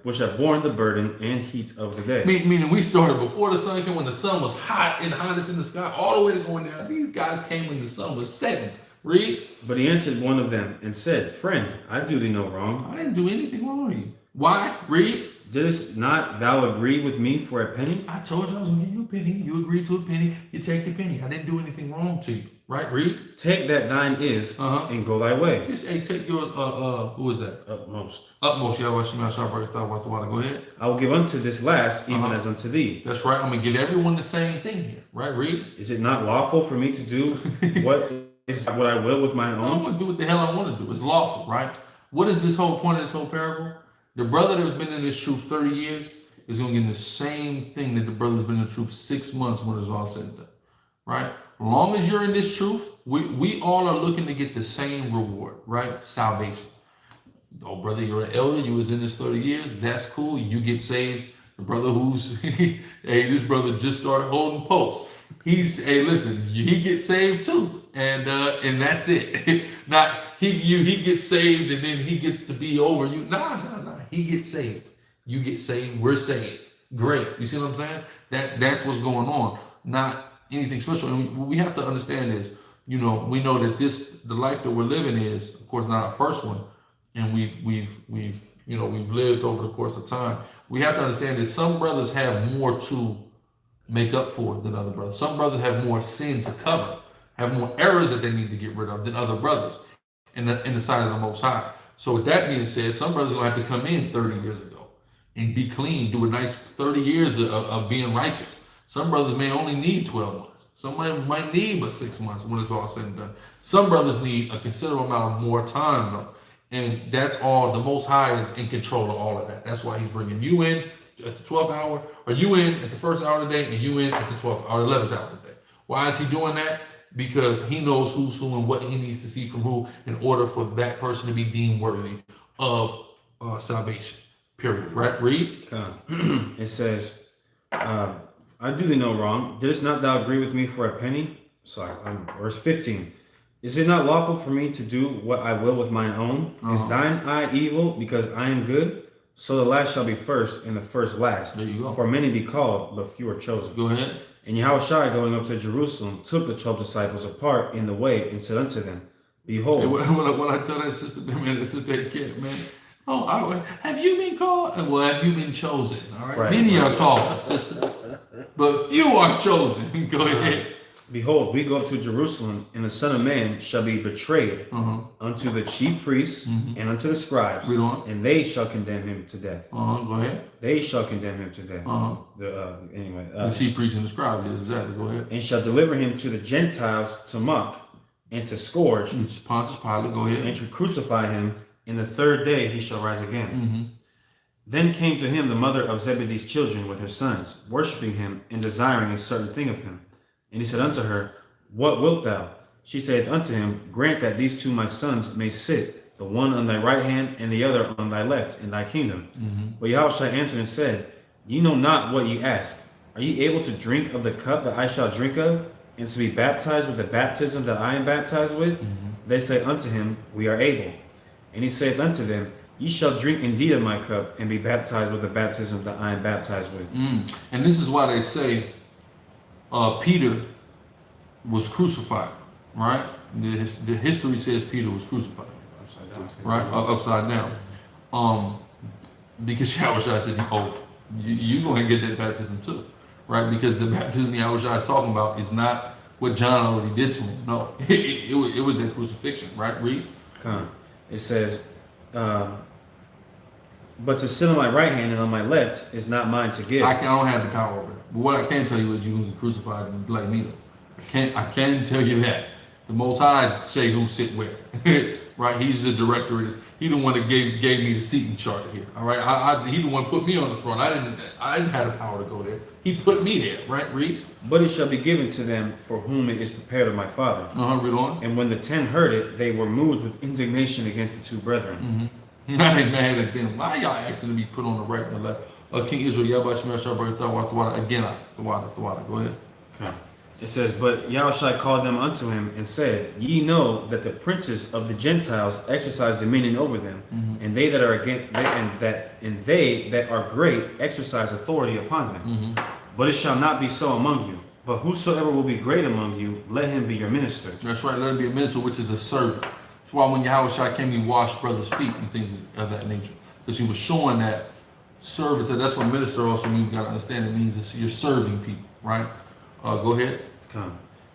which have borne the burden and heat of the day. Meaning we started before the sun came, when the sun was hot and hottest in the sky, all the way to going down. These guys came when the sun was setting. Read. But he answered one of them and said, friend, I do thee no wrong. I didn't do anything wrong to you. Why? Read. Didst not thou agree with me for a penny? I told you I was going to give you a penny. You agreed to a penny. You take the penny. I didn't do anything wrong to you. right? Read. Take that thine is, and go thy way. Just, hey, take yours, who is that? Utmost. Utmost, go ahead. I will give unto this last, even as unto thee. That's right, I'm going to give everyone the same thing here, right? Read. Is it not lawful for me to do what I will with mine I'm own? going to do what the hell I want to do. It's lawful, right? What is this whole point of this whole parable? The brother that's been in this truth 30 years is going to get the same thing that the brother's been in the truth 6 months when it's all said and done, right? As long as you're in this truth, we all are looking to get the same reward, right? Salvation. Oh, brother, you're an elder. You was in this 30 years. That's cool. You get saved. The brother who's, hey, this brother just started holding posts. Hey, listen, he gets saved too. And that's it. Not he gets saved and then he gets to be over you. Nah. He gets saved. You get saved. We're saved. Great. You see what I'm saying? That's what's going on. Not anything special. And we have to understand is, we know that the life that we're living is, of course, not our first one, and we've lived over the course of time. We have to understand that some brothers have more to make up for than other brothers. Some brothers have more sin to cover, have more errors that they need to get rid of than other brothers in the sight of the Most High. So with that being said, some brothers are going to have to come in 30 years ago and be clean, do a nice 30 years of being righteous. Some brothers may only need 12 months. Some might need but 6 months when it's all said and done. Some brothers need a considerable amount of more time though. And that's all, the Most High is in control of all of that. That's why he's bringing you in at the 12th hour, or you in at the first hour of the day, and you in at the 12th or 11th hour of the day. Why is he doing that? Because he knows who's who and what he needs to see from who in order for that person to be deemed worthy of salvation. Period. Right? Read. It says, I do thee no wrong. Didst not thou agree with me for a penny? Verse 15. Is it not lawful for me to do what I will with mine own? Is thine eye evil because I am good? So the last shall be first, and the first last. There you go. For many be called, but few are chosen. Go ahead. And Yahushua, going up to Jerusalem, took the 12 disciples apart in the way and said unto them, Behold. Hey, when I tell that sister, man, that sister kid, man, have you been called? Well, have you been chosen? All right. Many are called, sister, but few are chosen. Go ahead. Behold, we go up to Jerusalem, and the Son of Man shall be betrayed unto the chief priests and unto the scribes, and they shall condemn him to death. Go ahead. They shall condemn him to death. The chief priests and the scribes, exactly. Go ahead. And shall deliver him to the Gentiles to mock and to scourge. Pontius Pilate, go ahead. And to crucify him. In the third day he shall rise again. Then came to him the mother of Zebedee's children with her sons, worshiping him and desiring a certain thing of him. And he said unto her, What wilt thou? She saith unto him, Grant that these two my sons may sit, the one on thy right hand and the other on thy left, in thy kingdom. But Yahushua answered and said, Ye know not what ye ask. Are ye able to drink of the cup that I shall drink of, and to be baptized with the baptism that I am baptized with? They say unto him, We are able. And he saith unto them, Ye shall drink indeed of my cup, and be baptized with the baptism that I am baptized with. And this is why they say Peter was crucified, right? The history says Peter was crucified, right? Upside down. Because Yahushua said, you're going to get that baptism too, right? Because the baptism Yahushua is talking about is not what John already did to him. No, it was that crucifixion, right? Read. It says, but to sit on my right hand and on my left is not mine to give. I don't have the power over it. But what I can tell you is you can be crucified and like me. I can tell you that. The Most High say who sit where. Right? He's the director of this. He the one that gave me the seating chart here. All right. He the one put me on the throne. I didn't have the power to go there. He put me there. Right? Read. But it shall be given to them for whom it is prepared of my Father. Read on. And when the 10 heard it, they were moved with indignation against the two brethren. I ain't mad at them. Why y'all asking to be put on the right and the left? King Israel, again, go ahead. Okay. It says, But Yahushua called them unto him and said, Ye know that the princes of the Gentiles exercise dominion over them, and they that are they that are great exercise authority upon them. But it shall not be so among you. But whosoever will be great among you, let him be your minister. That's right. Let him be a minister, which is a servant. That's why when Yahushua came, he washed brothers' feet and things of that nature, because he was showing that service. That's what minister also means. You got to understand. It means that you're serving people, right? Go ahead.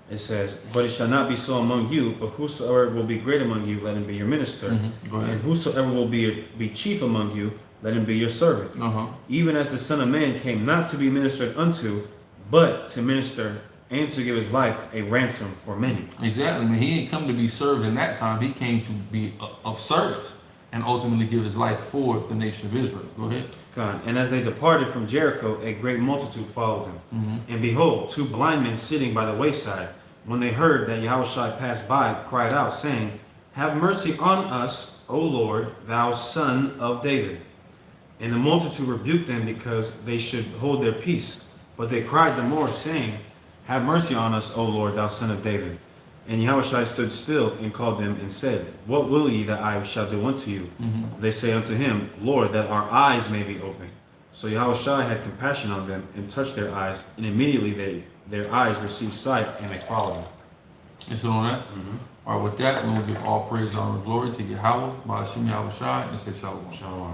It says, "But it shall not be so among you, but whosoever will be great among you, let him be your minister. Go ahead. And whosoever will be chief among you, let him be your servant. Even as the Son of Man came not to be ministered unto, but to minister and to give his life a ransom for many." Exactly. I mean, he didn't come to be served in that time. He came to be of service and ultimately give his life for the nation of Israel. Go ahead. God. And as they departed from Jericho, a great multitude followed him. And behold, two blind men sitting by the wayside, when they heard that Yahushua passed by, cried out, saying, "Have mercy on us, O Lord, thou Son of David." And the multitude rebuked them because they should hold their peace. But they cried the more, saying, "Have mercy on us, O Lord, thou Son of David." And Yahushua stood still and called them and said, "What will ye that I shall do unto you?" They say unto him, "Lord, that our eyes may be opened." So Yahushua had compassion on them and touched their eyes, and immediately their eyes received sight, and they followed him. You still on that? All right, with that, we're going to give all praise, honor, and glory to Yahweh, Ba'ashim Yahushua, and say Shalom. Shalom.